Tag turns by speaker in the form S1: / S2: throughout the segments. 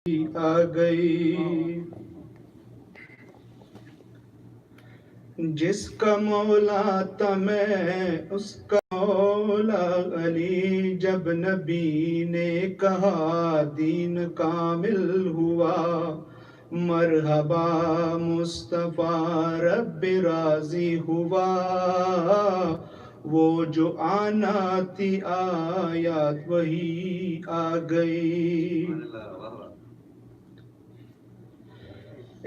S1: آ گئی، جس کا مولا تھا میں اس کا مولا علی، جب نبی نے کہا دین کامل ہوا، مرحبا مصطفیٰ رب راضی ہوا، وہ جو آنا تھی آیات وہی آ گئی۔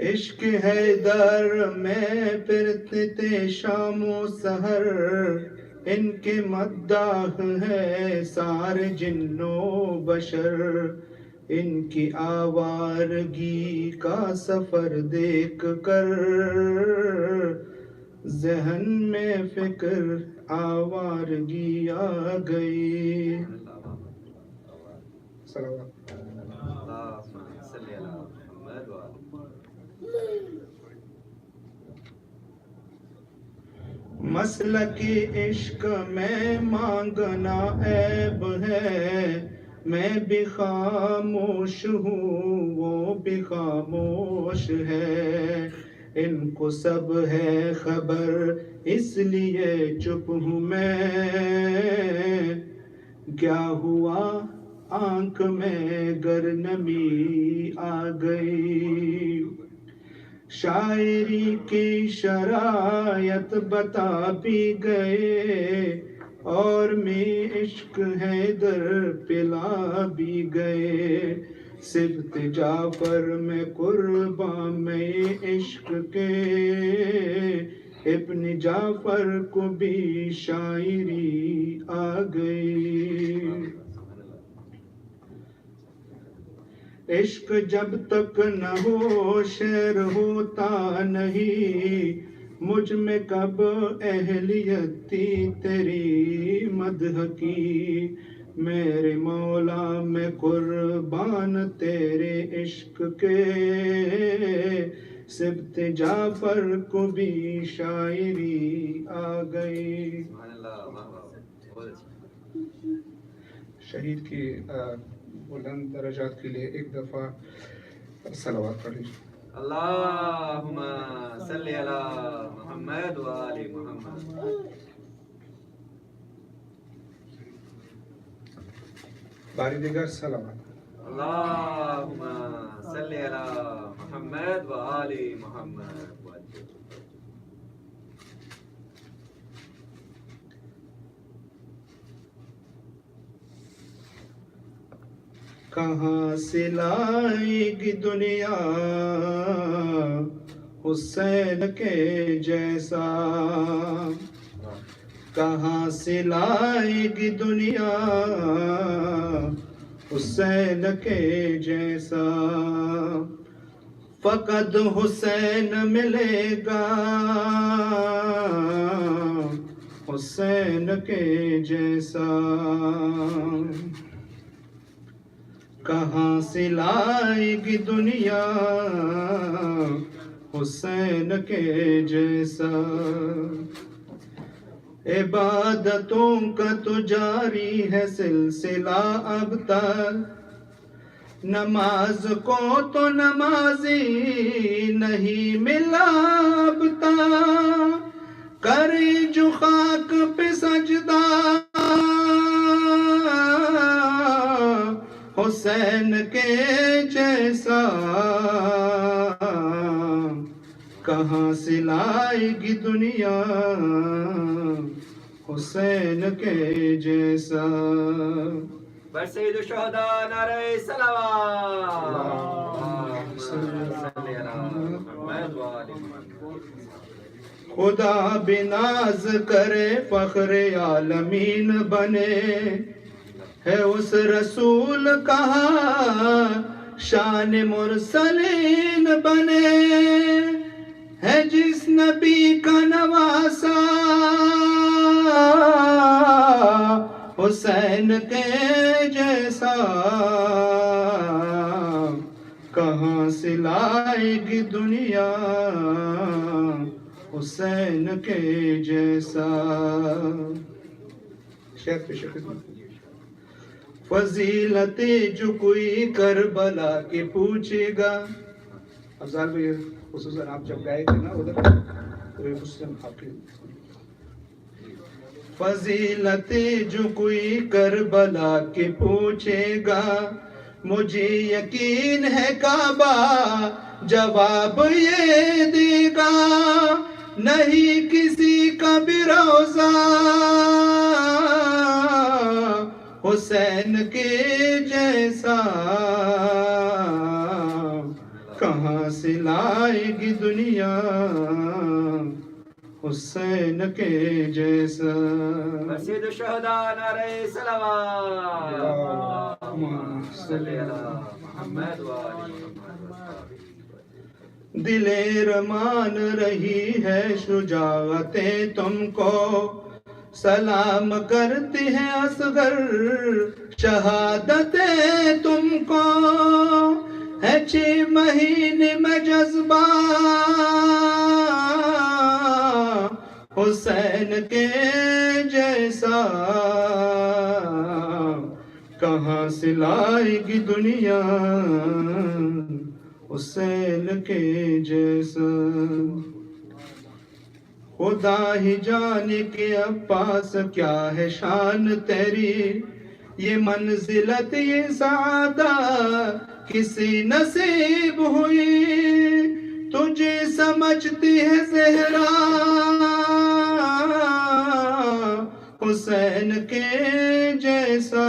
S1: عشق حیدر میں پھرتے تھے شام و سحر، ان کے مداح ہے سارے جن و بشر، ان کی آوارگی کا سفر دیکھ کر ذہن میں فکر آوارگی آ گئی۔ مسلک عشق میں مانگنا عیب ہے، میں بھی خاموش ہوں وہ بھی خاموش ہے، ان کو سب ہے خبر اس لیے چپ ہوں میں، کیا ہوا آنکھ میں گر نمی آ گئی، شاعری کی شرائط بتا بھی گئے اور میں عشق حیدر پلا بھی گئے، سبط جعفر میں قربان میں عشق کے، ابن جعفر کو بھی شاعری آ گئی۔ عشق جب تک نہ ہو شعر ہوتا نہیں، مجھ میں کب اہلیت تھی تیری مدح کی، میرے مولا میں قربان تیرے عشق کے، سبط جعفر کو بھی شاعری آ گئی۔ شہید کی بلند درجات کے لیے ایک دفعہ صلوات پڑھ لیجیے۔
S2: اللہم صلی علی محمد و آل محمد۔
S1: باری دیگر صلوات۔
S2: اللہم صلی علی محمد و آل محمد۔
S1: کہاں سے لائے گی دنیا حسین کے جیسا، کہاں سے لائے گی دنیا حسین کے جیسا، فقط حسین ملے گا حسین کے جیسا، کہاں سے لائے گی دنیا حسین کے جیسا، عبادتوں کا تو جاری ہے سلسلہ اب تک، نماز کو تو نمازی نہیں ملا اب تک، کرے جو خاک پہ سجدہ حسین کے جیسا، کہاں سے لائے گی دنیا حسین کے جیسا۔
S2: بر سید الشہداء نعرہ صلوات۔ اللہم صلی علی محمد و آل محمد۔
S1: خدا بناز کرے فخر عالمین بنے، ہے اس رسول کہا شان مرسلین بنے، ہے جس نبی کا نواسا حسین کے جیسا، کہاں سے لائے گی دنیا حسین کے جیسا۔ شیخ پہ شکر فضیلت جو کوئی کربلا کی پوچھے گا. افضال بھائی خصوصاً آپ جب گائے تھے نا ادھر تو یہ حسن آپ کی فضیلت جو کوئی کربلا کی پوچھے گا مجھے یقین ہے کعبہ جواب یہ دے گا. نہیں کسی کا بھی روزہ حسین کے جیسا کہاں سے لائے گی دنیا حسین کے جیسا.
S2: سید الشہداء نعرہ صلوات.
S1: اللہم صلی
S2: علی
S1: اللہ
S2: محمد و آل محمد.
S1: دل رمان رہی ہے شجاعتیں تم کو سلام کرتی ہیں اصغر شہادتیں تم کو ہے 6 مہینے میں جذبہ حسین کے جیسا کہاں سے لائے گی دنیا حسین کے جیسا. خدا ہی جانے کے عباس کیا ہے شان تیری یہ منزلت یہ سعادت کسی نصیب ہوئی تجھے سمجھتی ہے زہرا حسین کے جیسا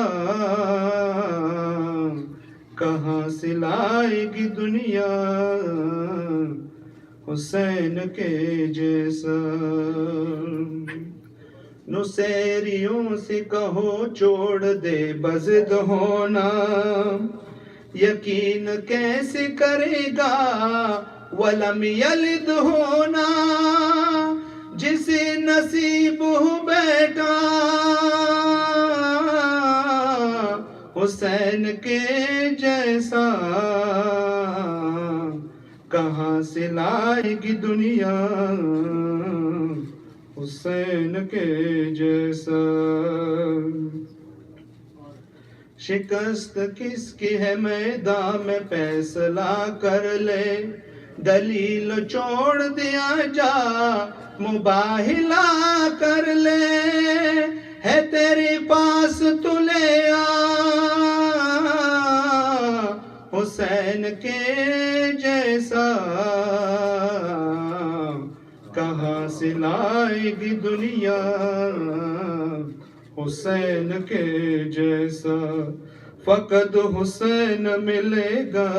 S1: کہاں سے لائے گی دنیا حسین کے جیسا. نصیریوں سے کہو چھوڑ دے بزد ہونا یقین کیسے کرے گا ولم یلد ہونا جسے نصیب ہو بیٹا حسین کے جیسا کہاں سے لائے گی دنیا حسین کے جیسا. شکست کس کی ہے میدان میں فیصلہ کر لے دلیل چھوڑ دیا جا مباہلہ کر لے ہے تیرے پاس تو لے آ حسین کے جیسا کہاں سے لائے گی دنیا حسین کے جیسا. فقط حسین ملے گا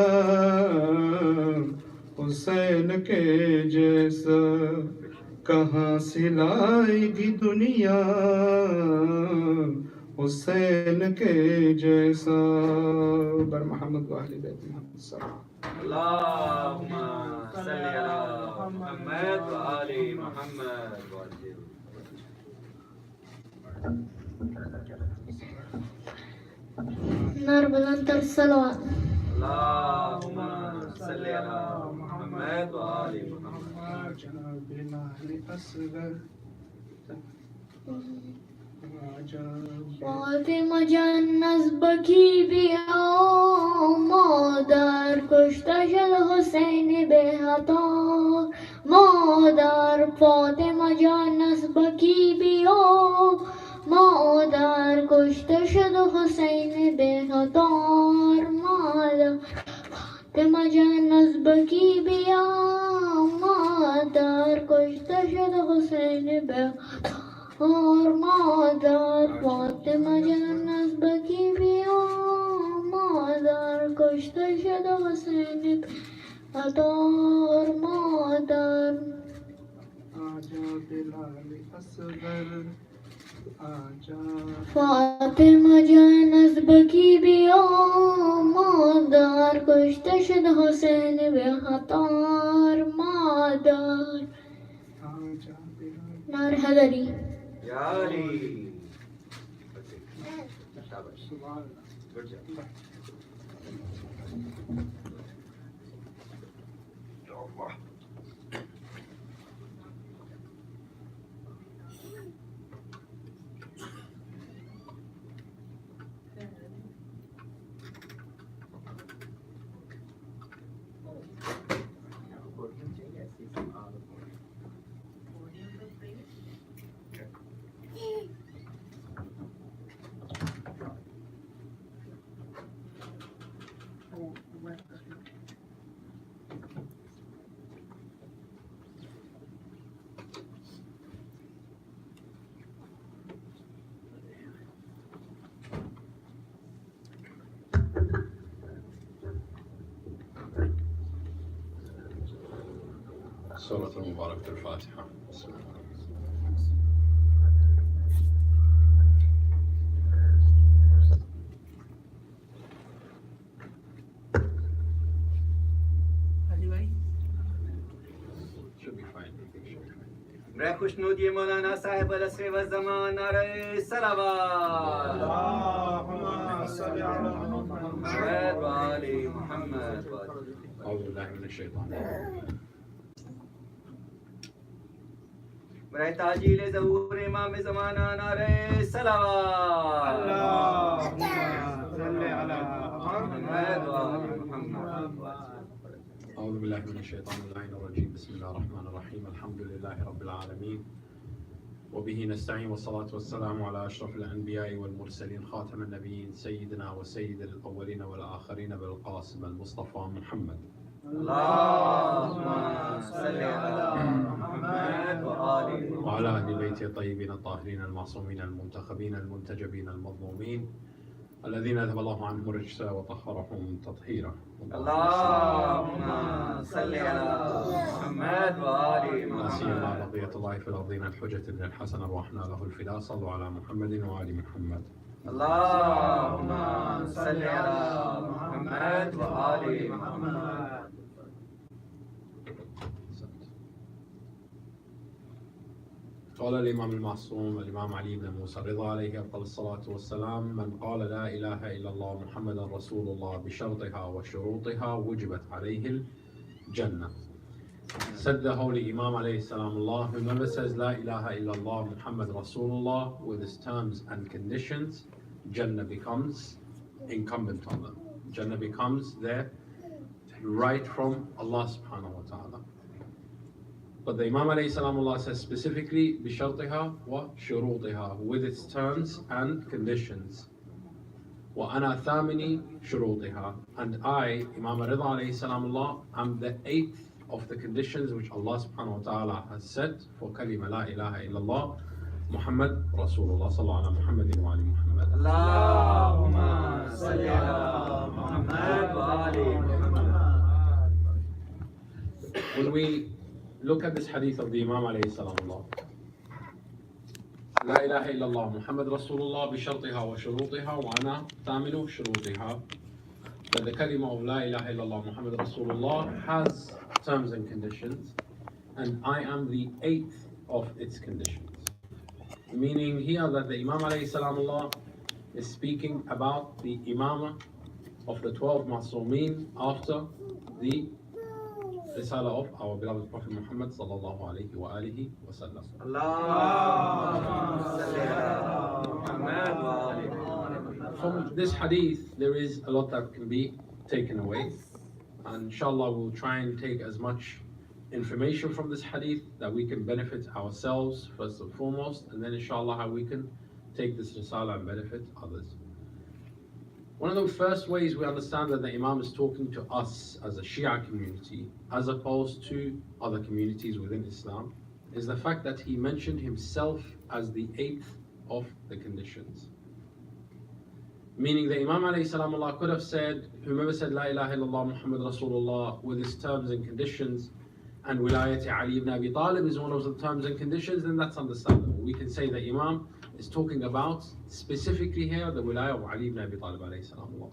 S1: حسین کے جیسا کہاں سے لائے گی دنیا حسین کے جیسا. بر محمد و اہل بیت محمد صلی اللہ
S2: اللہم صلی علی محمد و آل محمد و آل.
S3: نار بلندر صلوات.
S2: اللہم صلی علی محمد و آل محمد.
S1: جناب لال اصغر
S3: فاطمہ جان نصب کی بھی آؤ مادر کشته شد حسین بے خطا مادر فاطمہ جان نصب کی بھی آؤ مادر کشته شد حسین بے خطا مادر فاطمہ جان نصب کی بھی آؤ مادر کشته شد حسین بے خطا اور مادر فاطمہ جان نصب کی بھی مادر کشته شد حسین بے اور مادر.
S1: آجا بلال اصغر آجا
S3: فاطمہ جان نصب کی بھی مادر کشته شد حسین بے اور مادر.
S1: آجا بلال
S3: نار حیدری.
S2: یا علی. شاباش.
S1: سبحان اللہ.
S2: Good job.
S4: سورة المباركة الفاتحة. Should be fine.
S2: मेरा खुशनूदी मौलाना साहिब अलस्र व ज़मान नारे सलावत मोहम्मद व आले मोहम्मद
S4: أعوذ بالله من الشيطان الرجيم.
S2: मेरा ताजील ज़हूर इमाम ज़माना नारे सलावत मोहम्मद व आले मोहम्मद.
S4: أعوذ بالله من الشيطان اللعين الرجيم. بسم الله الرحمن الرحيم. الحمد لله رب العالمين وبه نستعين والصلاة والسلام على أشرف الأنبياء والمرسلين خاتم النبيين سيدنا وسيد الأولين والآخرين بالقاسم المصطفى محمد.
S2: اللهم صل على محمد وآله
S4: وعلى أهل بيته الطيبين الطاهرين المعصومين المنتخبين المنتجبين المظلومين الذين أذهب الله عنهم الرجس وطهرهم تطهيرا.
S2: اللهم صل على محمد وآل
S4: لا سيما
S2: محمد.
S4: بقية الله في الأرضين الحجة بن الحسن أرواحنا له الفداء. صلوا على محمد وآل محمد.
S2: اللهم صل على محمد وآل محمد.
S4: قال الإمام المعصوم الإمام علي بن موسى الرضا عليه أفضل الصلاة والسلام: من قال لا إله إلا الله محمد رسول الله بشرطها وشروطها وجبت عليه الجنة. Said the holy Imam alayhi salam Allah, whoever says La ilaha illallah Muhammad Rasulullah with its terms and conditions, Jannah becomes incumbent on them. Jannah becomes their right from Allah subhanahu wa ta'ala. But the Imam alayhi salam Allah says specifically بشرطها وشروطها, with its terms and conditions. وأنا ثامني شروطها, and I, Imam Rida alayhi salam Allah, am the eighth of the conditions which Allah subhanahu wa ta'ala has set for kalima la ilaha illallah Muhammad Rasulullah. Sallallahu ala Muhammadin wa ali Muhammad.
S2: اللهم صل على محمد وآل محمد.
S4: When we look at this hadith of the Imam alayhi salam Allah, La ilaha illallah Muhammad Rasulullah بشرطها وشروطها وأنا ثامن شروطها, that the kalima of La ilaha illallah Muhammad Rasulullah has terms and conditions, and I am the eighth of its conditions. Meaning here that the Imam alayhi salam Allah is speaking about the Imamah of the 12 Masumeen after the Risala of our beloved Prophet Muhammad sallallahu alayhi wa alihi wa sallam.
S2: اللهم صل على محمد وآل محمد.
S4: From this hadith, there is a lot that can be taken away, and inshallah we'll try and take as much information from this hadith that we can benefit ourselves first and foremost, and then inshallah how we can take this risala and benefit others. One of the first ways we understand that the Imam is talking to us as a Shia community as opposed to other communities within Islam is the fact that he mentioned himself as the eighth of the conditions. Meaning the Imam alayhi salam Allah could have said, whoever said La ilaha illallah Muhammad Rasulullah with its terms and conditions, and Wilayat Ali ibn Abi Talib is one of the terms and conditions, then that's understandable. We can say the Imam is talking about specifically here the Wilayah of Ali ibn Abi Talib alayhi salam Allah.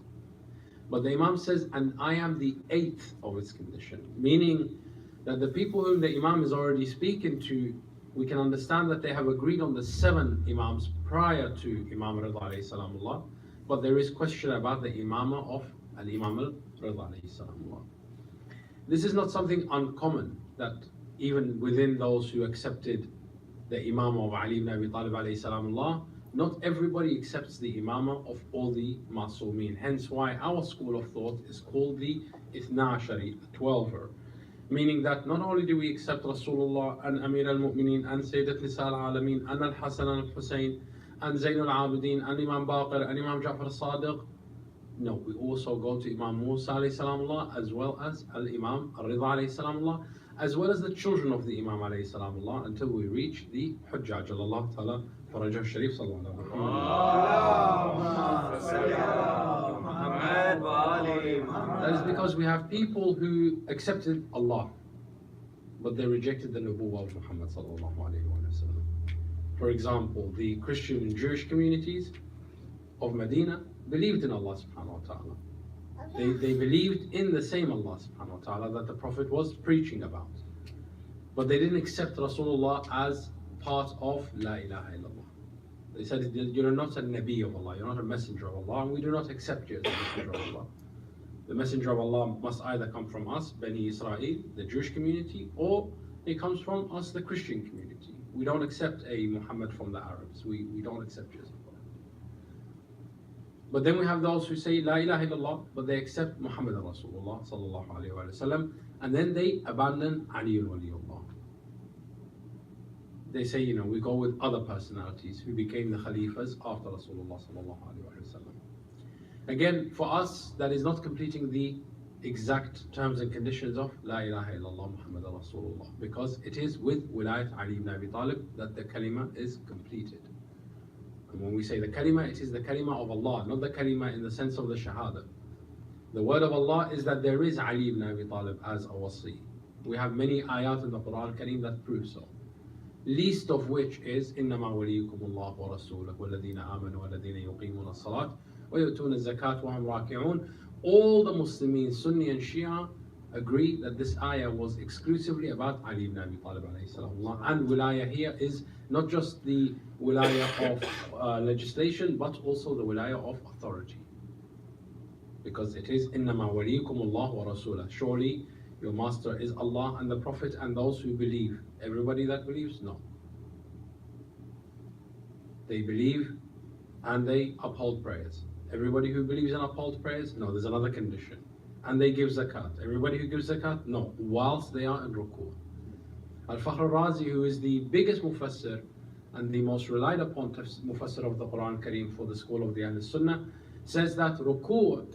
S4: But the Imam says, and I am the eighth of its condition, meaning that the people whom the Imam is already speaking to, we can understand that they have agreed on the 7 Imams prior to Imam Rida alayhi salam Allah, but there is question about the Imamah of Al-Imam al-Rida alayhi salam Allah. This is not something uncommon, that even within those who accepted the Imam of Ali ibn Abi Talib alayhi salam Allah, not everybody accepts the imamah of all the Ma'sumin. Hence why our school of thought is called the Ithna Ashari, the 12er. Meaning that not only do we accept Rasulullah and Amir al-Mu'mineen and Sayyidat Nisa al-Alameen and Al-Hasan and Al-Hussain and Zayn al-Abidin and Imam Baqir and Imam Ja'far al-Sadiq. No, we also go to Imam Musa alayhi salamullah, as well as Al-Imam Al-Rida alayhi salamullah, as well as the children of the Imam alayhi salamullah, until we reach the Hujjaj Allah Ta'ala Farajah Sharif sallallahu alayhi wa. That is because we have people who accepted Allah, but they rejected the Nubuwwah of Muhammad sallallahu alayhi wa sallam. For example, the Christian and Jewish communities of Medina believed in Allah subhanahu wa ta'ala. They believed in the same Allah subhanahu wa ta'ala that the Prophet was preaching about. But they didn't accept Rasulullah as part of La ilaha illallah. They said, you're not a Nabi of Allah, you're not a messenger of Allah, and we do not accept you as a messenger of Allah. The messenger of Allah must either come from us, Bani Israel, the Jewish community, or it comes from us, the Christian community. We don't accept a Muhammad from the Arabs. We don't accept you as a prophet. But then we have those who say La ilaha illallah, but they accept Muhammad Rasulullah sallallahu alayhi wa sallam, and then they abandon Ali waliullah. They say, we go with other personalities who became the Khalifas after Rasulullah sallallahu alayhi wa sallam. Again, for us, that is not completing the exact terms and conditions of La ilaha illallah Muhammad Rasulullah, because it is with Wilayat Ali ibn Abi Talib that the kalima is completed. And when we say the kalima, it is the kalima of Allah, not the kalima in the sense of the shahada. The word of Allah is that there is Ali ibn Abi Talib as a wasi. We have many ayat in the Quran Kareem that prove so. Least of which is إنما وليكم الله ورسوله والذين آمنوا والذين يقيمون الصلاة ويؤتون الزكاة وهم راكعون. All the Muslimin, Sunni and Shia, agree that this ayah was exclusively about Ali ibn Abi Talib alayhi salam. And wilayah here is not just the wilayah of legislation, but also the wilayah of authority. Because it is إنما وليكم الله ورسوله. Surely your master is Allah and the Prophet and those who believe. Everybody that believes? No. They believe and they uphold prayers. Everybody who believes and upholds prayers? No, there's another condition. And they give zakat. Everybody who gives zakat? No, whilst they are in ruku'. Al-Fakhr al-Razi, who is the biggest mufassir and the most relied upon mufassir of the Quran Kareem for the school of the Ahl Sunnah, says that ruku'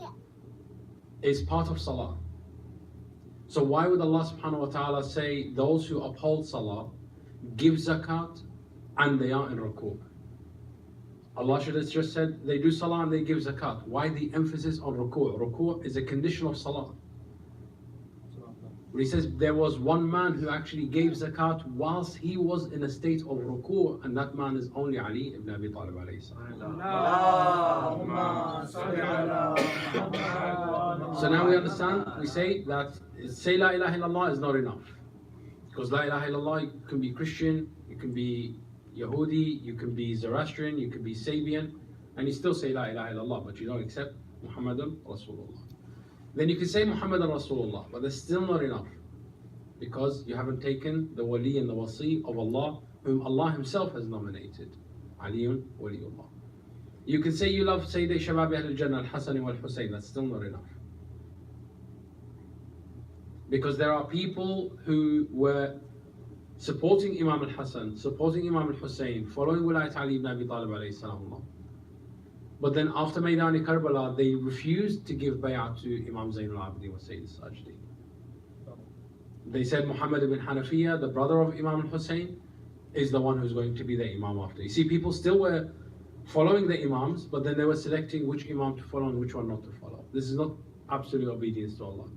S4: is part of salah. So why would Allah subhanahu wa ta'ala say those who uphold salah give zakat and they are in ruku'? Allah should have just said they do salah and they give zakat. Why the emphasis on ruku'? Ruku' is a condition of salah. But he says there was one man who actually gave zakat whilst he was in a state of ruku', and that man is only Ali ibn Abi Talib alayhi salam. So now we understand, we say that say La ilaha illallah is not enough. Because La ilaha illallah, you can be Christian, you can be Yahudi, you can be Zoroastrian, you can be Sabian, and you still say La ilaha illallah, but you don't accept Muhammadan Rasulullah. Then you can say Muhammadan Rasulullah, but that's still not enough. Because you haven't taken the wali and the wasi of Allah, whom Allah Himself has nominated. Aliyun Waliullah. You can say you love Sayyidi Shabab Ahl al-Jannah, Al-Hasan wal Hussain, that's still not enough. Because there are people who were supporting Imam al-Hasan, supporting Imam al-Hussain, following Wilayat Ali ibn Abi Talib alayhi salam. But then after Maydani Karbala, they refused to give bay'ah to Imam Zayn al-Abidin wa Sayyid al-Sajdi. They said Muhammad ibn Hanafiya, the brother of Imam al-Hussain, is the one who's going to be the Imam after. You see, people still were following the Imams, but then they were selecting which Imam to follow and which one not to follow. This is not absolute obedience to Allah.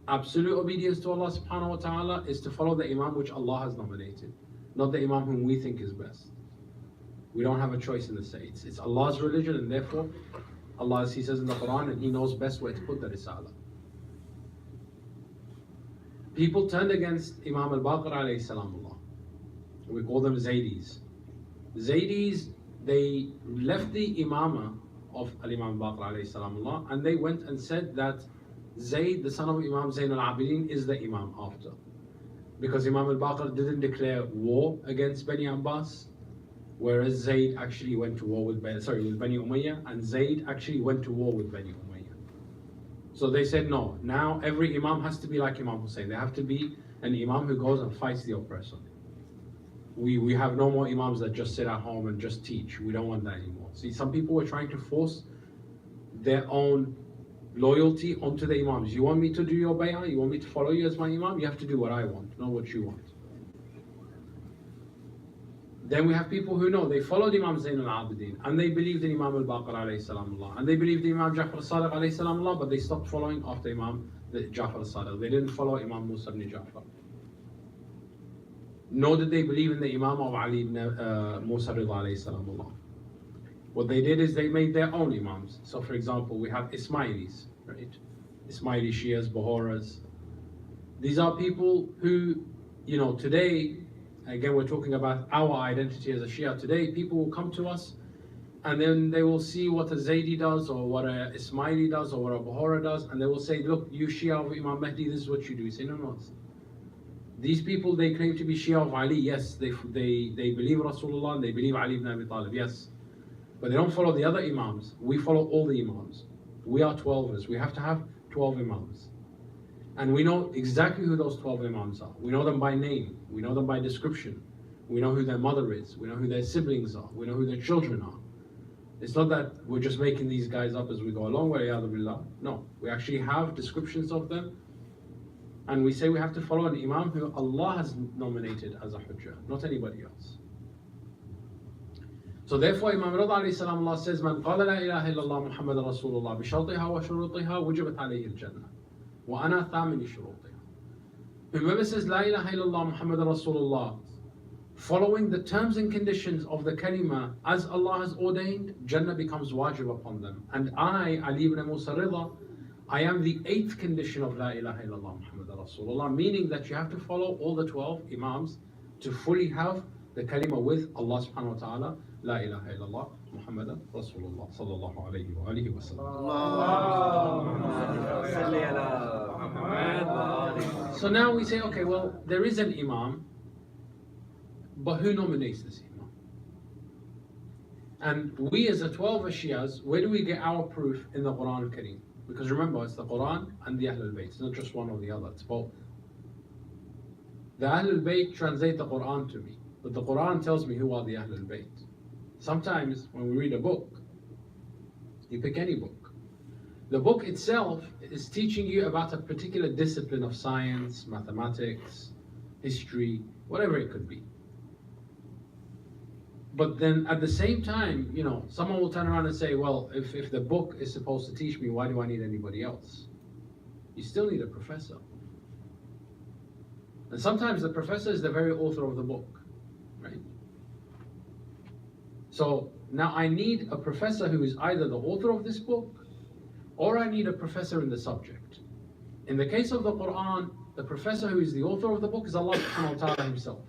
S4: Absolute obedience to Allah subhanahu wa ta'ala is to follow the Imam which Allah has nominated, not the Imam whom we think is best. We don't have a choice in the say. It's Allah's religion, and therefore Allah, as He says in the Quran, and He knows best where to put the Risala. People turned against Imam al-Baqir alayhi salamullah. We call them Zaydis. Zaydis, they left the imamah of Al-Imam al-Baqir alayhi salamullah, and they went and said that Zayd, the son of Imam Zayn al-Abidin, is the Imam after. Because Imam al-Baqir didn't declare war against Bani Abbas, whereas Zayd actually went to war with Bani Umayyah, and Zayd actually went to war with Bani Umayyah. So they said no, now every Imam has to be like Imam Hussain. They have to be an Imam who goes and fights the oppressor. We have no more Imams that just sit at home and just teach. We don't want that anymore. See, some people were trying to force their own loyalty onto the Imams. You want me to do your bay'ah? You want me to follow you as my Imam? You have to do what I want, not what you want. Then we have people who know, they followed Imam Zayn al-Abidin, and they believed in Imam al-Baqir alayhi salamullah, and they believed in Imam Ja'far al-Sadiq alayhi salamullah, but they stopped following after Imam Ja'far al-Sadiq. They didn't follow Imam Musa ibn Ja'far. Nor did they believe in the Imam of Ali ibn Musa Rida alayhi salamullah. What they did is they made their own Imams. So for example, we have Ismailis, right? Ismaili Shias, Bahoras. These are people who, today, again, we're talking about our identity as a Shia. Today, people will come to us and then they will see what a Zaydi does or what a Ismaili does or what a Bahora does, and they will say, look, you Shia of Imam Mahdi, this is what you do. You say, no. These people, they claim to be Shia of Ali. Yes, they believe Rasulullah and they believe Ali ibn Abi Talib. Yes. But they don't follow the other Imams. We follow all the Imams. We are 12ers. We have to have 12 Imams. And we know exactly who those 12 Imams are. We know them by name. We know them by description. We know who their mother is. We know who their siblings are. We know who their children are. It's not that we're just making these guys up as we go along. No, we actually have descriptions of them. And we say we have to follow an Imam who Allah has nominated as a Hujjah, not anybody else. So therefore Imam Rida alayhi salam says, Man qala la ilaha illallah Muhammad Rasulullah bishartiha wa shurutiha wujibat alayhi al-jannah. Wa ana thamini shurutiha. Whoever says la ilaha illallah Muhammad Rasulullah, following the terms and conditions of the kalima as Allah has ordained, Jannah becomes wajib upon them. And I, Ali ibn Musa Rida, I am the 8th condition of La ilaha illallah Muhammad Rasulullah, meaning that you have to follow all the 12 Imams to fully have the kalima with Allah subhanahu wa ta'ala, La ilaha illallah Muhammad Rasulullah sallallahu alayhi wa alihi wa sallam. So now we say, okay, well, there is an Imam, but who nominates this Imam? And we as the 12 Shias, where do we get our proof in the Quran al-Kareem? Because remember, it's the Quran and the Ahlul Bayt. It's not just one or the other, it's both. The Ahlul Bayt translate the Quran to me, but the Quran tells me who are the Ahlul Bayt. Sometimes when we read a book, you pick any book. The book itself is teaching you about a particular discipline of science, mathematics, history, whatever it could be. But then at the same time, someone will turn around and say, well, if the book is supposed to teach me, why do I need anybody else? You still need a professor. And sometimes the professor is the very author of the book, right? So now I need a professor who is either the author of this book, or I need a professor in the subject. In the case of the Quran, the professor who is the author of the book is Allah subhanahu wa ta'ala himself.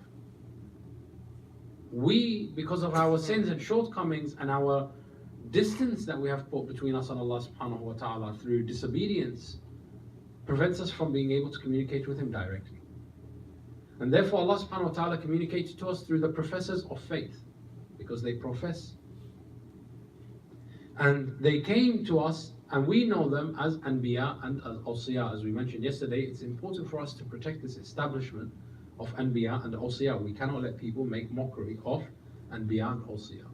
S4: We, because of our sins and shortcomings and our distance that we have put between us and Allah subhanahu wa ta'ala through disobedience, prevents us from being able to communicate with Him directly. And therefore Allah subhanahu wa ta'ala communicates to us through the professors of faith, because they profess. And they came to us, and we know them as Anbiya and as Awsiya. As we mentioned yesterday, it's important for us to protect this establishment of Anbiya and Awsiya. We cannot let people make mockery of Anbiya and Awsiya.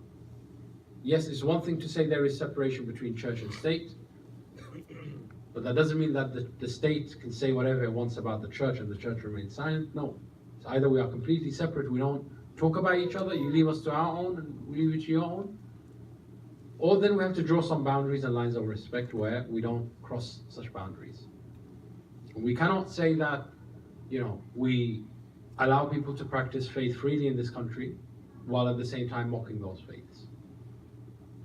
S4: Yes, it's one thing to say there is separation between church and state, but that doesn't mean that the state can say whatever it wants about the church and the church remains silent. No. It's either we are completely separate, we don't talk about each other, you leave us to our own and we leave you to your own, or then we have to draw some boundaries and lines of respect where we don't cross such boundaries. We cannot say that, we allow people to practice faith freely in this country while at the same time mocking those faiths.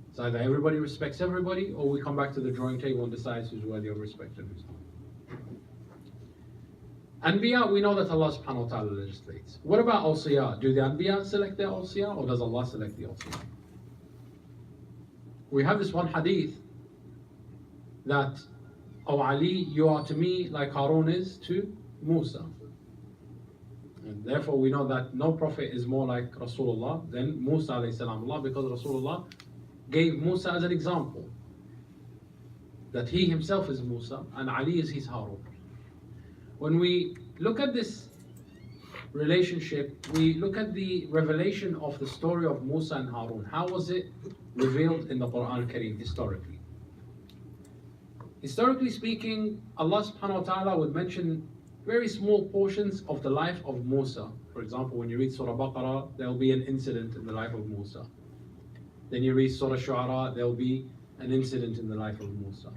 S4: It's either everybody respects everybody, or we come back to the drawing table and decide who's worthy of respect and who's not. Anbiya, we know that Allah subhanahu wa ta'ala legislates. What about Awsiya? Do the Anbiya select their Awsiya, or does Allah select the Awsiya? We have this one hadith that, "O Ali, you are to me like Harun is to Musa." And therefore we know that no prophet is more like Rasulullah than Musa alayhi salamullah, because Rasulullah gave Musa as an example that he himself is Musa and Ali is his Harun. When we look at this relationship, we look at the revelation of the story of Musa and Harun. How was it revealed in the Quran Kareem historically? Historically speaking, Allah subhanahu wa ta'ala would mention very small portions of the life of Musa. For example, when you read Surah Baqarah, there will be an incident in the life of Musa. Then you read Surah Shu'ara, there will be an incident in the life of Musa.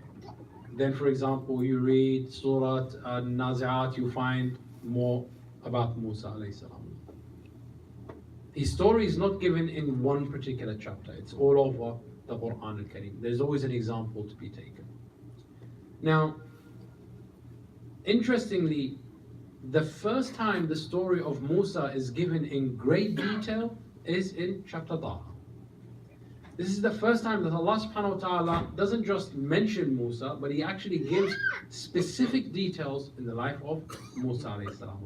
S4: Then, for example, you read Surah Al-Nazi'at, you find more about Musa alayhi salam. His story is not given in one particular chapter, it's all over the Quran al-Kareem. There's always an example to be taken. Now, interestingly, the first time the story of Musa is given in great detail is in chapter Taha. This is the first time that Allah subhanahu wa ta'ala doesn't just mention Musa, but He actually gives specific details in the life of Musa alayhi salam.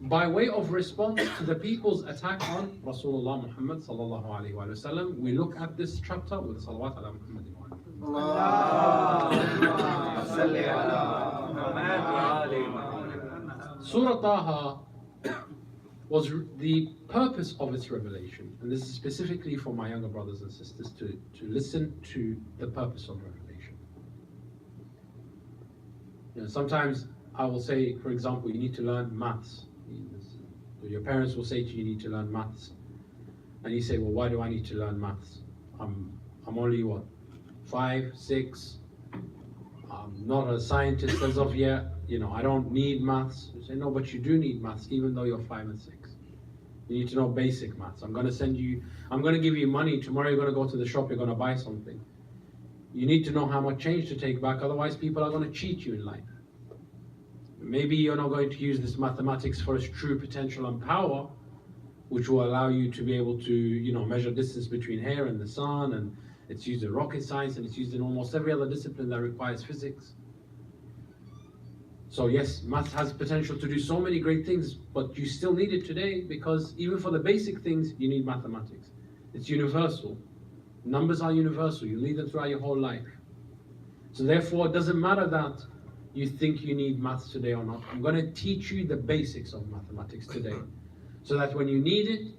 S4: By way of response to the people's attack on Rasulullah Muhammad sallallahu alayhi wa sallam, we look at this chapter with salawat ala Muhammad. Surah Taha was the purpose of its revelation, and this is specifically for my younger brothers and sisters to listen to the purpose of revelation. You know, sometimes I will say, for example, you need to learn maths. Your parents will say to you, you need to learn maths. And you say, well, why do I need to learn maths? I'm only what, 5, 6? I'm not a scientist as of yet. You know, I don't need maths. You say, no, but you do need maths, even though you're 5 and 6. You need to know basic maths. I'm going to give you money. Tomorrow you're going to go to the shop, you're going to buy something. You need to know how much change to take back, otherwise people are going to cheat you in life. Maybe you're not going to use this mathematics for its true potential and power, which will allow you to be able to, you know, measure distance between here and the sun, and it's used in rocket science, and it's used in almost every other discipline that requires physics. So yes, math has potential to do so many great things, but you still need it today, because even for the basic things, you need mathematics. It's universal. Numbers are universal. You need them throughout your whole life. So therefore, it doesn't matter that you think you need maths today or not. I'm going to teach you the basics of mathematics today, so that when you need it,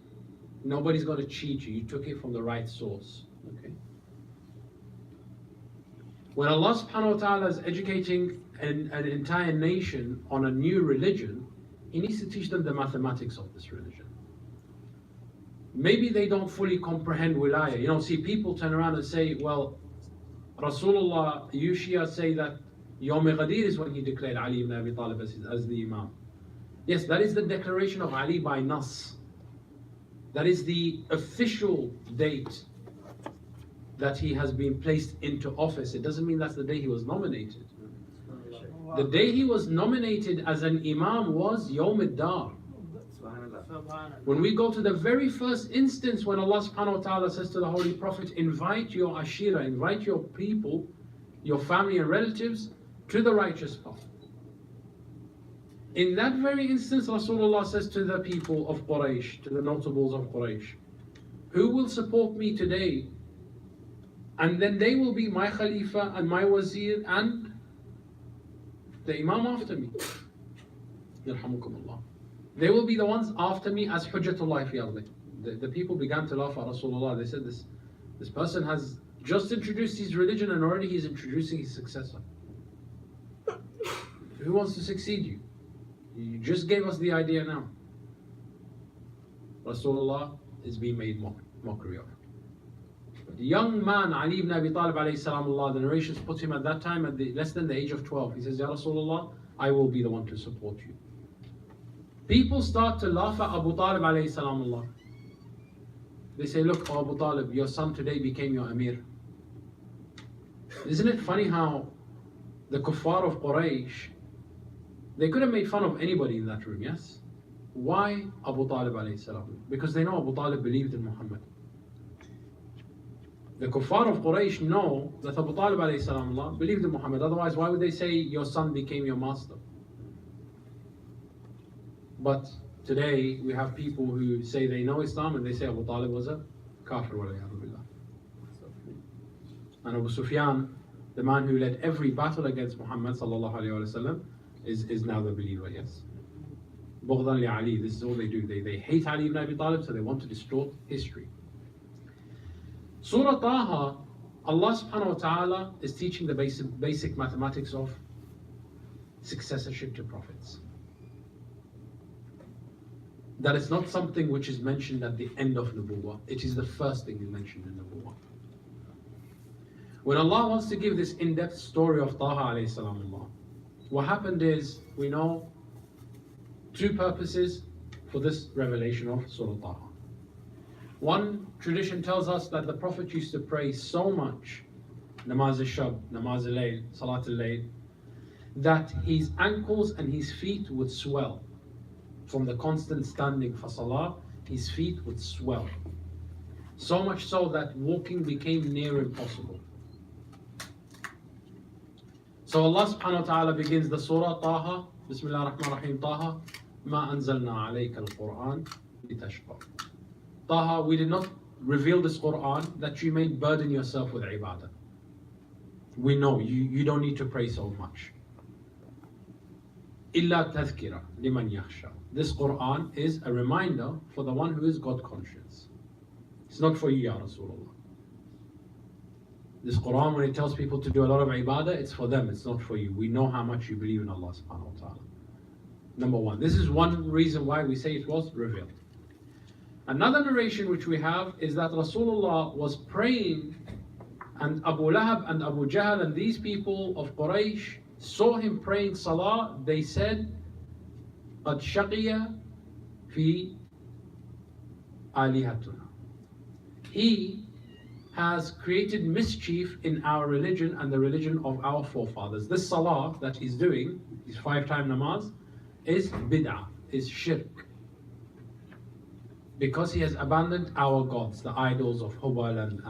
S4: nobody's going to cheat you. You took it from the right source. Okay. When Allah subhanahu wa ta'ala is educating an entire nation on a new religion, He needs to teach them the mathematics of this religion. Maybe they don't fully comprehend wilayah. You know, see, people turn around and say, well, Rasulullah, you Shia say that Yawm Ghadir is when he declared Ali ibn Abi Talib as the Imam. Yes, that is the declaration of Ali by Nas. That is the official date that he has been placed into office. It doesn't mean that's the day he was nominated. The day he was nominated as an Imam was Yawm ad-Dar. When we go to the very first instance when Allah subhanahu wa ta'ala says to the Holy Prophet, invite your ashira, invite your people, your family and relatives to the righteous path. In that very instance, Rasulullah says to the people of Quraysh, to the notables of Quraysh, who will support me today? And then they will be my Khalifa and my Wazir and the Imam after me. Yarhamukumullah. They will be the ones after me as Hujjatullah fi ardi. The people began to laugh at Rasulullah. They said, this person has just introduced his religion and already he's introducing his successor. Who wants to succeed you? You just gave us the idea now. Rasulullah is being made mockery of. The young man, Ali ibn Abi Talib alayhi salamullah, the narrations put him at that time at less than the age of 12. He says, Ya Rasulullah, I will be the one to support you. People start to laugh at Abu Talib alayhi salamullah. They say, look, oh Abu Talib, your son today became your Amir. Isn't it funny how the kuffar of Quraysh, they could have made fun of anybody in that room, yes? Why Abu Talib alayhi salam? Because they know Abu Talib believed in Muhammad. The kuffar of Quraysh know that Abu Talib alayhi salam believed in Muhammad. Otherwise, why would they say your son became your master? But today we have people who say they know Islam and they say Abu Talib was a kafir. And Abu Sufyan, the man who led every battle against Muhammad sallallahu alaihi wasallam, is now the believer. Yes. Bughdan li Ali. This is all they do. They hate Ali ibn Abi Talib, so they want to distort history. Surah Taha, Allah subhanahu wa ta'ala is teaching the basic mathematics of successorship to prophets. That is not something which is mentioned at the end of Nubuwwah. It is the first thing mentioned in Nubuwwah. When Allah wants to give this in-depth story of Taha alayhi salamullah, what happened is, we know two purposes for this revelation of Surah Taha. One tradition tells us that the Prophet used to pray so much, namaz al-shab, namaz al-layl, salat al-layl, that his ankles and his feet would swell. From the constant standing for salah, his feet would swell. So much so that walking became near impossible. So Allah subhanahu wa ta'ala begins the surah Taha, Bismillah ar-Rahman ar-Rahim, Taha, Ma anzalna alayka al-Quran litashqa. Taha, we did not reveal this Quran that you may burden yourself with ibadah. We know you don't need to pray so much. Illa tadhkira liman yakhsha. This Quran is a reminder for the one who is God conscious. It's not for you, Ya Rasulullah. This Quran, when it tells people to do a lot of ibadah, it's for them, it's not for you. We know how much you believe in Allah subhanahu wa ta'ala. Number one. This is one reason why we say it was revealed. Another narration which we have is that Rasulullah was praying, and Abu Lahab and Abu Jahl and these people of Quraysh saw him praying salah. They said, قَدْ شَقِيَ فِي آلِهَتُنَا. He has created mischief in our religion and the religion of our forefathers. This salah that he's doing, his 5-time namaz, is bid'ah, is shirk. Because he has abandoned our gods, the idols of Hubal and.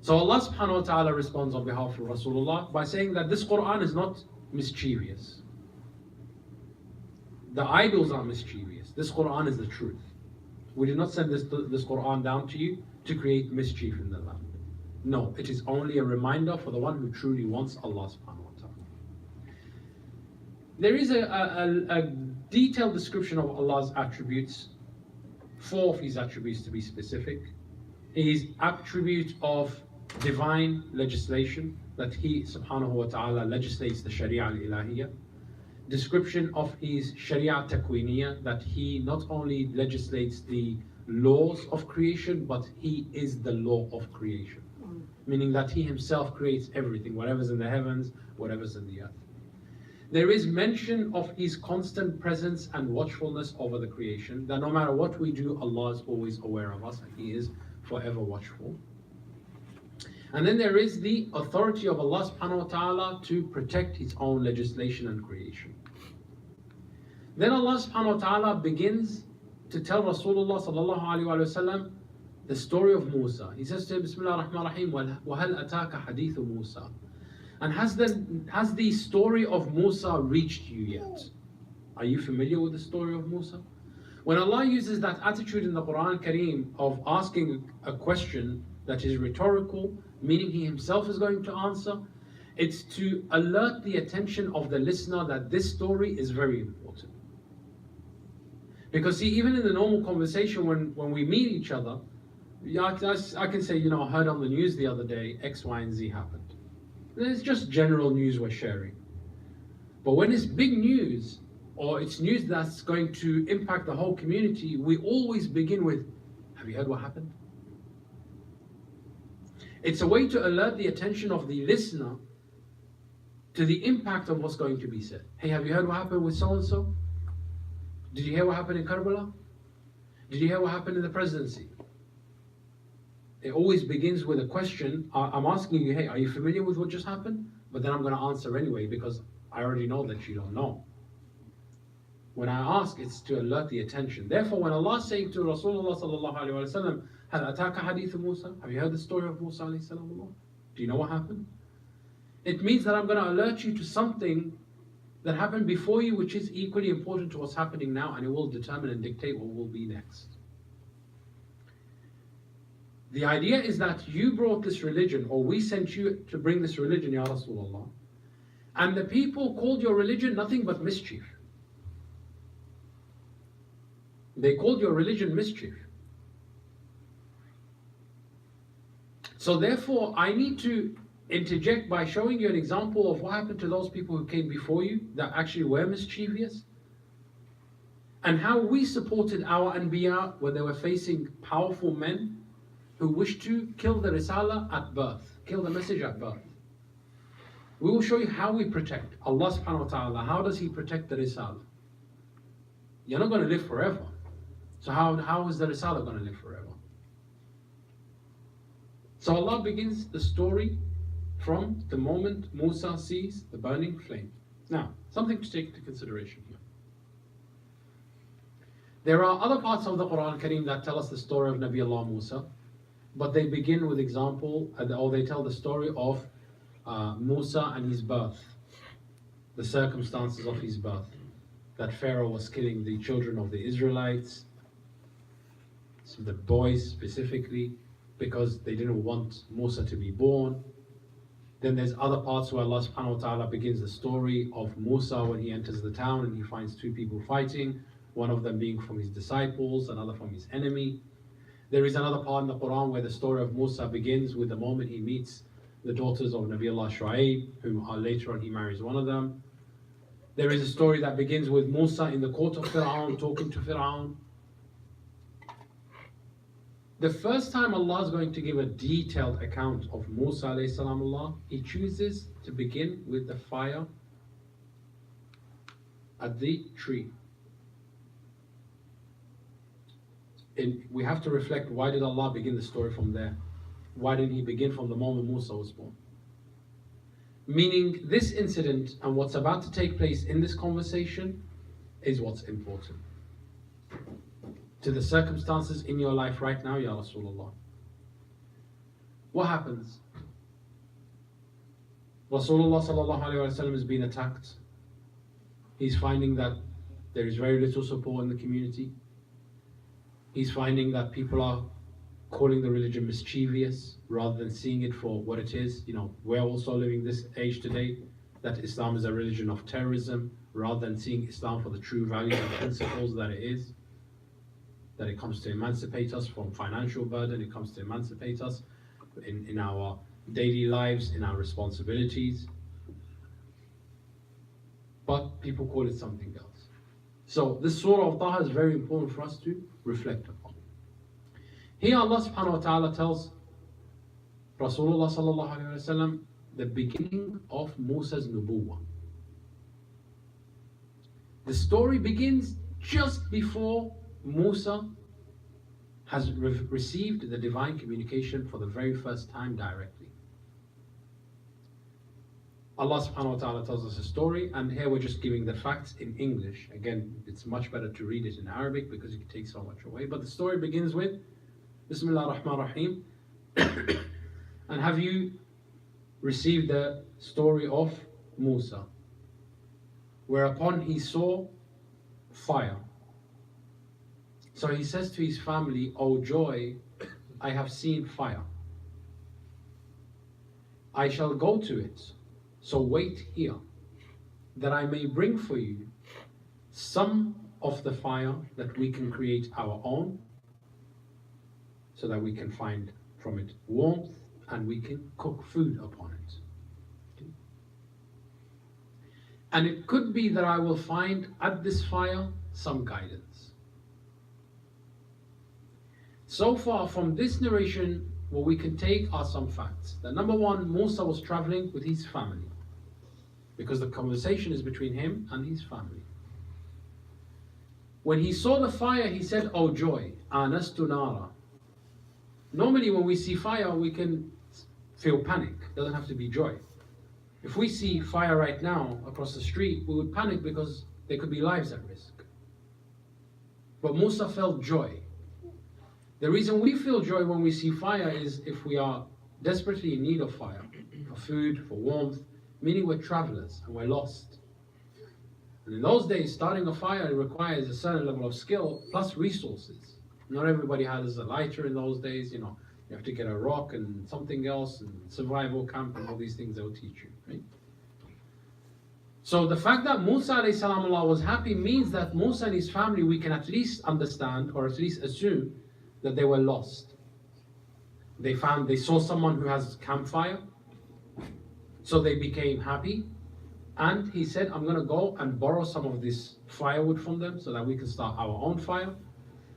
S4: So Allah subhanahu wa ta'ala responds on behalf of Rasulullah by saying that this Quran is not mischievous. The idols are mischievous. This Quran is the truth. We did not send this Quran down to you to create mischief in the land. No, it is only a reminder for the one who truly wants Allah subhanahu wa ta'ala. There is a detailed description of Allah's attributes, 4 of his attributes to be specific. His attribute of divine legislation, that he subhanahu wa ta'ala legislates the Sharia al-Ilahiyya. Description of his Sharia Takwiniyya, that he not only legislates the laws of creation, but he is the law of creation. Meaning that he himself creates everything, whatever's in the heavens, whatever's in the earth. There is mention of his constant presence and watchfulness over the creation, that no matter what we do, Allah is always aware of us and he is forever watchful. And then there is the authority of Allah subhanahu wa ta'ala to protect his own legislation and creation. Then Allah subhanahu wa ta'ala begins to tell Rasulullah sallallahu alayhi wa sallam the story of Musa. He says to him, Bismillah ar-Rahman ar-Rahim, وَهَلْ أَتَاكَ حَدِيثُ Musa. And has the story of Musa reached you yet? Are you familiar with the story of Musa? When Allah uses that attitude in the Quran Kareem of asking a question that is rhetorical, meaning he himself is going to answer, it's to alert the attention of the listener that this story is very important. Because see, even in the normal conversation when we meet each other, I can say, I heard on the news the other day, X, Y, and Z happened. It's just general news we're sharing. But when it's big news, or it's news that's going to impact the whole community, we always begin with, have you heard what happened? It's a way to alert the attention of the listener to the impact of what's going to be said. Hey, have you heard what happened with so-and-so? Did you hear what happened in Karbala? Did you hear what happened in the presidency? It always begins with a question. I'm asking you, hey, are you familiar with what just happened? But then I'm going to answer anyway because I already know that you don't know. When I ask, it's to alert the attention. Therefore, when Allah is saying to Rasulullah sallallahu alaihi wasallam, "Hal ataka hadith Musa?" Have you heard the story of Musa alayhi salam? Do you know what happened? It means that I'm going to alert you to something that happened before you, which is equally important to what's happening now, and it will determine and dictate what will be next. The idea is that you brought this religion, or we sent you to bring this religion, Ya Rasulullah, and the people called your religion nothing but mischief. They called your religion mischief. So therefore, I need to interject by showing you an example of what happened to those people who came before you that actually were mischievous, and how we supported our Anbiya when they were facing powerful men who wished to kill the Risala at birth, kill the message at birth. We will show you how we protect Allah subhanahu wa ta'ala. How does He protect the Risala? You're not going to live forever. So how is the Risala going to live forever? So Allah begins the story from the moment Musa sees the burning flame. Now, something to take into consideration here. There are other parts of the Quran Kareem that tell us the story of Nabi Allah Musa, but they begin with example, or they tell the story of Musa and his birth, the circumstances of his birth, that Pharaoh was killing the children of the Israelites, so the boys specifically, because they didn't want Musa to be born. Then there's other parts where Allah subhanahu wa ta'ala begins the story of Musa when he enters the town and he finds two people fighting, one of them being from his disciples, another from his enemy. There is another part in the Quran where the story of Musa begins with the moment he meets the daughters of Nabi Allah Shu'aib, whom later on he marries one of them. There is a story that begins with Musa in the court of Fir'aun, talking to Fir'aun. The first time Allah is going to give a detailed account of Musa alayhi salamullah, He chooses to begin with the fire at the tree. And we have to reflect, why did Allah begin the story from there? Why didn't He begin from the moment Musa was born? Meaning, this incident and what's about to take place in this conversation is what's important to the circumstances in your life right now, Ya Rasulullah. What happens? Rasulullah sallallahu alayhi wa sallam has been attacked. He's finding that there is very little support in the community. He's finding that people are calling the religion mischievous rather than seeing it for what it is. You know, we're also living this age today that Islam is a religion of terrorism rather than seeing Islam for the true values and principles that it is. That it comes to emancipate us from financial burden, it comes to emancipate us in our daily lives, in our responsibilities. But people call it something else. So this surah of Taha is very important for us to reflect upon. Here Allah subhanahu wa ta'ala tells Rasulullah sallallahu alayhi wa sallam the beginning of Musa's nubuwwah. The story begins just before Musa has received the divine communication for the very first time directly. Allah subhanahu wa ta'ala tells us a story, and here we're just giving the facts in English. Again, it's much better to read it in Arabic because it can take so much away. But the story begins with Bismillah ar-Rahman ar-Rahim. And have you received the story of Musa? Whereupon he saw fire. So he says to his family, "O joy, I have seen fire. I shall go to it, so wait here, that I may bring for you some of the fire that we can create our own, so that we can find from it warmth and we can cook food upon it. Okay? And it could be that I will find at this fire some guidance." So far from this narration, what we can take are some facts. That number one, Musa was traveling with his family, because the conversation is between him and his family. When he saw the fire, he said, "Oh joy, anastu nara." Normally when we see fire, we can feel panic. It doesn't have to be joy. If we see fire right now across the street, we would panic because there could be lives at risk. But Musa felt joy. The reason we feel joy when we see fire is if we are desperately in need of fire, for food, for warmth, meaning we're travelers and we're lost. And in those days, starting a fire requires a certain level of skill plus resources. Not everybody has a lighter in those days, you know. You have to get a rock and something else and survival camp and all these things they'll teach you, right? So the fact that Musa alayhi salam was happy means that Musa and his family, we can at least understand or at least assume that they were lost. They saw someone who has campfire, so they became happy. And he said, I'm going to go and borrow some of this firewood from them so that we can start our own fire.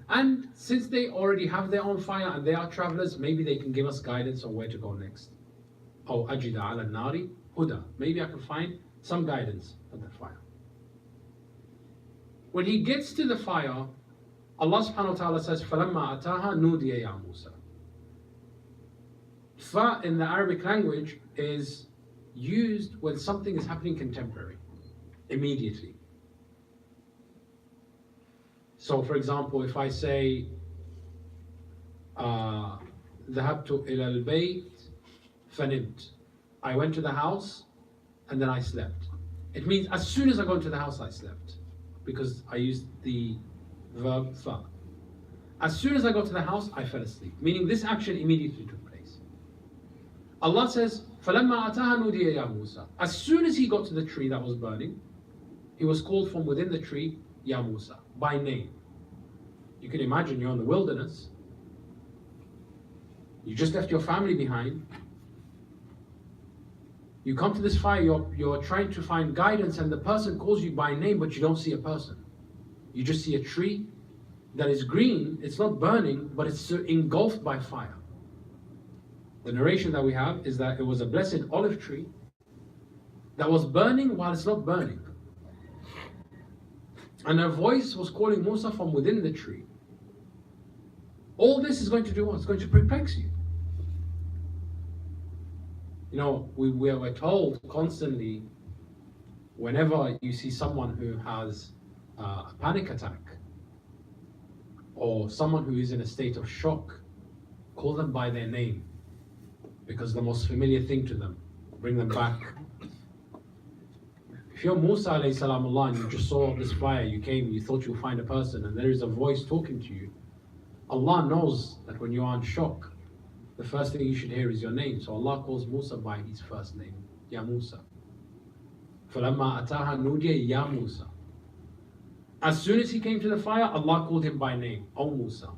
S4: And since they already have their own fire and they are travelers, maybe they can give us guidance on where to go next. Oh, ajida ala nari huda. Maybe I can find some guidance at the fire. When he gets to the fire, Allah subhanahu wa ta'ala says, فَلَمَّا أَتَاهَا نُودِيَ يَا مُوسَى. Fa in the Arabic language is used when something is happening contemporary, immediately. So for example, if I say ذهبت إلى البيت فنمت, I went to the house and then I slept. It means as soon as I got into the house I slept, because I used the verb fa. As soon as I got to the house I fell asleep, meaning this action immediately took place. Allah says, فَلَمَّا أَتَاهَا نُودِيَ يَا مُوسَى. As soon as he got to the tree that was burning, he was called from within the tree, Ya Musa, by name. You can imagine you're in the wilderness. You just left your family behind. You come to this fire, you're trying to find guidance, and the person calls you by name, but you don't see a person. You just see a tree that is green. It's not burning, but it's engulfed by fire. The narration that we have is that it was a blessed olive tree that was burning while it's not burning. And a voice was calling Musa from within the tree. All this is going to do what? It's going to perplex you. You know, we are told constantly, whenever you see someone who has a panic attack or someone who is in a state of shock, call them by their name, because the most familiar thing to them, bring them back. If you're Musa alayhi salam Allah and you just saw this fire, you came, you thought you'll find a person, and there is a voice talking to you, Allah knows that when you are in shock, the first thing you should hear is your name. So Allah calls Musa by his first name, Ya Musa. فَلَمَّا أَتَاهَا نُودِيَ يَا Musa. As soon as he came to the fire, Allah called him by name, O Musa.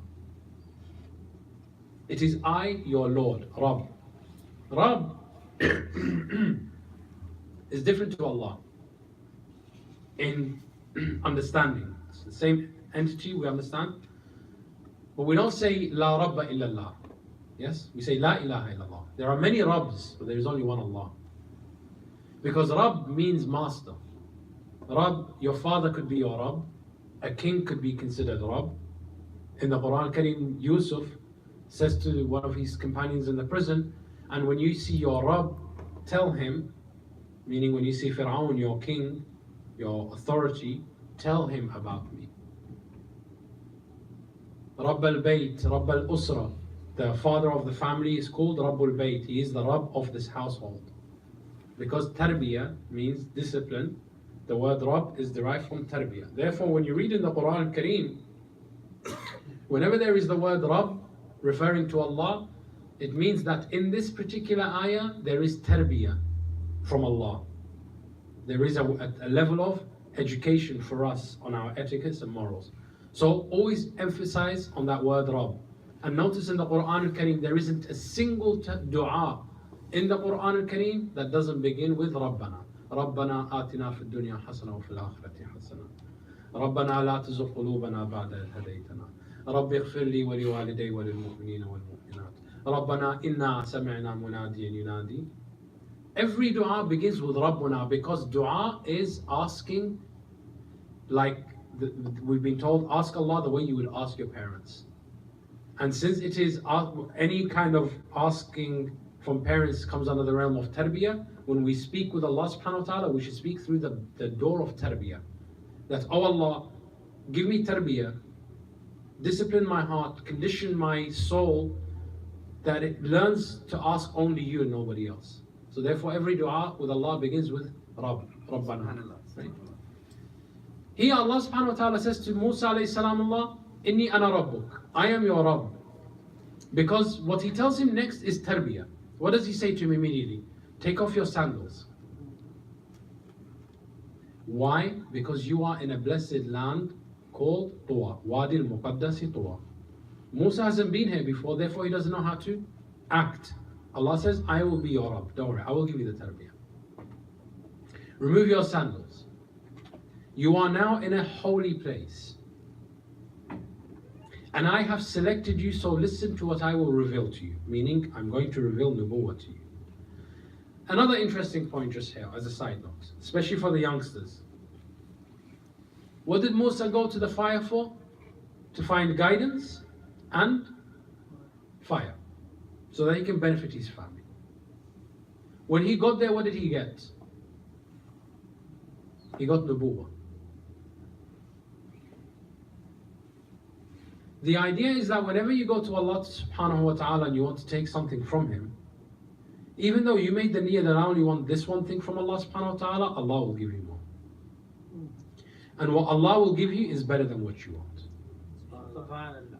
S4: It is I, your Lord, Rabb. Rabb is different to Allah in understanding. It's the same entity, we understand. But we don't say La Rabba illallah. Yes? We say La ilaha illallah. There are many Rabbs, but there is only one Allah. Because Rabb means master. Rabb, your father could be your Rabb. A king could be considered Rabb. In the Quran Kareem, Yusuf says to one of his companions in the prison, and when you see your Rabb, tell him, meaning when you see Fir'aun, your king, your authority, tell him about me. Rabb al-Bayt, Rabb al-Usra, the father of the family is called Rabb al-Bayt. He is the Rabb of this household. Because tarbiyah means discipline, the word Rabb is derived from tarbiyah. Therefore, when you read in the Quran Kareem, whenever there is the word Rabb referring to Allah, it means that in this particular ayah, there is tarbiyah from Allah. There is a level of education for us on our etiquettes and morals. So always emphasize on that word Rabb. And notice in the Quran al-Kareem, there isn't a single dua in the Quran al-Kareem that doesn't begin with Rabbana. Rabbana atina fid dunya hasana wa fil akhirati hasana. Rabbana la tuzigh qulubana ba'da idh hadaytana. Rabbi ighfir li wa li walidayya wa lil mu'minina wal mu'minat. Rabbana inna sami'na munadiyan yunadi. Every dua begins with Rabbuna, because dua is asking, like we've been told, ask Allah the way you would ask your parents. And since it is any kind of asking from parents comes under the realm of tarbiyah, when we speak with Allah subhanahu wa ta'ala, we should speak through the door of tarbiyah. That, oh Allah, give me tarbiyah, discipline my heart, condition my soul, that it learns to ask only you and nobody else. So therefore every dua with Allah begins with Rabb, Rabbana. Right? Here Allah subhanahu wa ta'ala says to Musa alayhi salamullah, Inni ana rabbuk, I am your Rabb. Because what he tells him next is tarbiyah. What does he say to him immediately? Take off your sandals. Why? Because you are in a blessed land called Tuwa, Wadi al-Muqaddasi Tuwa. Musa hasn't been here before, therefore he doesn't know how to act. Allah says, I will be your Rabb, don't worry, I will give you the tarbiyah. Remove your sandals. You are now in a holy place. And I have selected you, so listen to what I will reveal to you. Meaning, I'm going to reveal nubuwwah to you. Another interesting point just here, as a side note, especially for the youngsters. What did Musa go to the fire for? To find guidance and fire, so that he can benefit his family. When he got there, what did he get? He got nubuwwah. The idea is that whenever you go to Allah subhanahu wa ta'ala and you want to take something from Him, even though you made the niyyah that I only want this one thing from Allah subhanahu wa ta'ala, Allah will give you more. And what Allah will give you is better than what you want.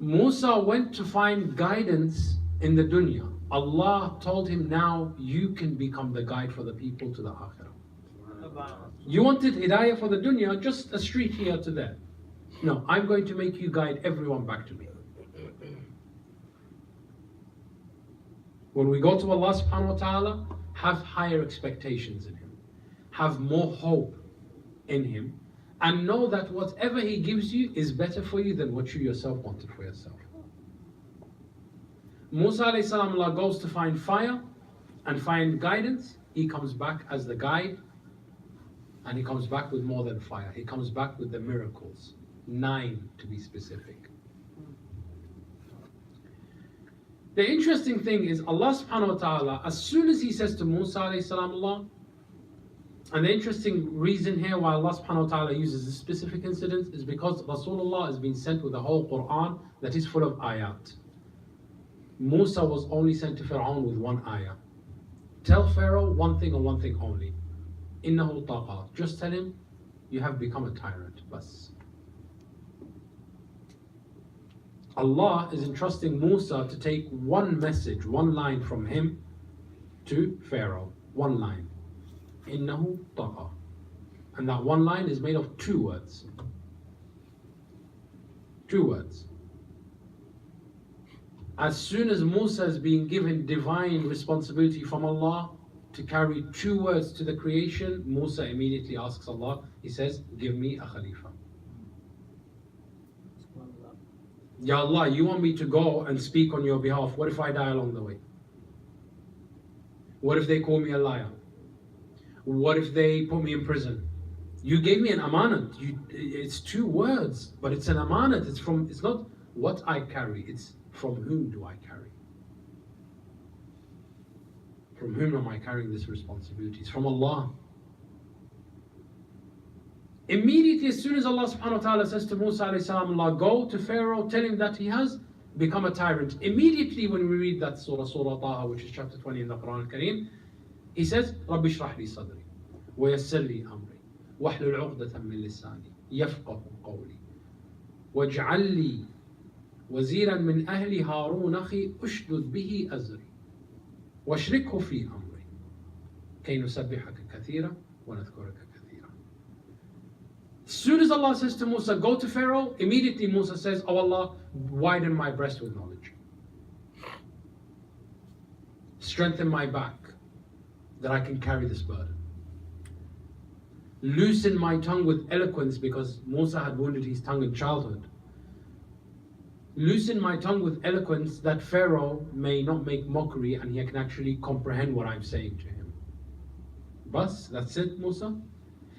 S4: Musa went to find guidance in the dunya. Allah told him, now you can become the guide for the people to the akhirah. You wanted hidayah for the dunya, just a street here to there. No, I'm going to make you guide everyone back to me. When we go to Allah subhanahu wa ta'ala, have higher expectations in Him. Have more hope in Him. And know that whatever He gives you is better for you than what you yourself wanted for yourself. Musa alayhi salam goes to find fire and find guidance. He comes back as the guide. And he comes back with more than fire. He comes back with the miracles. 9 to be specific. The interesting thing is Allah subhanahu wa ta'ala, as soon as He says to Musa alayhi salam, and the interesting reason here why Allah subhanahu wa ta'ala uses this specific incident is because Rasulullah has been sent with the whole Quran that is full of ayat. Musa was only sent to Fir'aun with one ayah. Tell Pharaoh one thing and one thing only. Innahu taqa. Just tell him, you have become a tyrant. Bas. Allah is entrusting Musa to take one message, one line from him to Pharaoh. One line. Innahu taqa. And that one line is made of 2 words. 2 words. As soon as Musa is being given divine responsibility from Allah to carry 2 words to the creation, Musa immediately asks Allah, he says, give me a Khalifa. Ya Allah, you want me to go and speak on your behalf. What if I die along the way? What if they call me a liar? What if they put me in prison? You gave me an amanat. It's 2 words, but it's an amanat. It's not what I carry, it's from whom do I carry? From whom am I carrying this responsibility? It's from Allah. Immediately, as soon as Allah subhanahu wa ta'ala says to Musa alayhi salam, go to Pharaoh, tell him that he has become a tyrant. Immediately when we read that surah, Surah Taha, which is chapter 20 in the Quran al-Kareem, he says, رَبِّ اشْرَحْ لِي صَدْرِي وَيَسِّرْ لِي أَمْرِي وَاحْلُلْ عُقْدَةً مِّن لِسَانِي يَفْقَهُ قَوْلِي وَاجْعَلْ لِي وَزِيرًا مِّنْ أَهْلِ هَارُونَ أَخِي أُشْدُدْ بِهِ أَزْرِي وَاشْرِكْهُ فِي أَمْرِي كَيْ نُسَبِّحَكَ كَثِيرًا وَنَذْكُرَكَ كَثِيرًا. As soon as Allah says to Musa, go to Pharaoh, immediately Musa says, oh Allah, widen my breast with knowledge. Strengthen my back, that I can carry this burden. Loosen my tongue with eloquence, because Musa had wounded his tongue in childhood. Loosen my tongue with eloquence that Pharaoh may not make mockery and he can actually comprehend what I'm saying to him. Bas, that's it, Musa.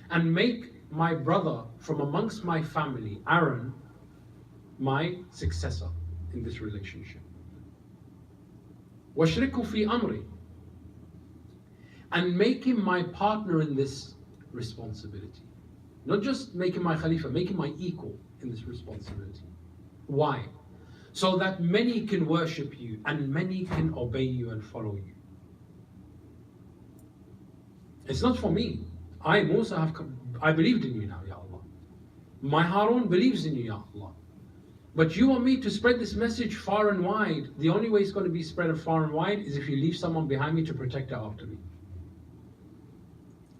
S4: And make my brother from amongst my family, Aaron, my successor in this relationship. وَاشْرِكْهُ فِي أَمْرِي. And make him my partner in this responsibility. Not just make him my Khalifa, make him my equal in this responsibility. Why? So that many can worship you and many can obey you and follow you. It's not for me. I, Musa, I believed in you now, Ya Allah. My Harun believes in you, Ya Allah. But you want me to spread this message far and wide. The only way it's going to be spread far and wide is if you leave someone behind me to protect it after me.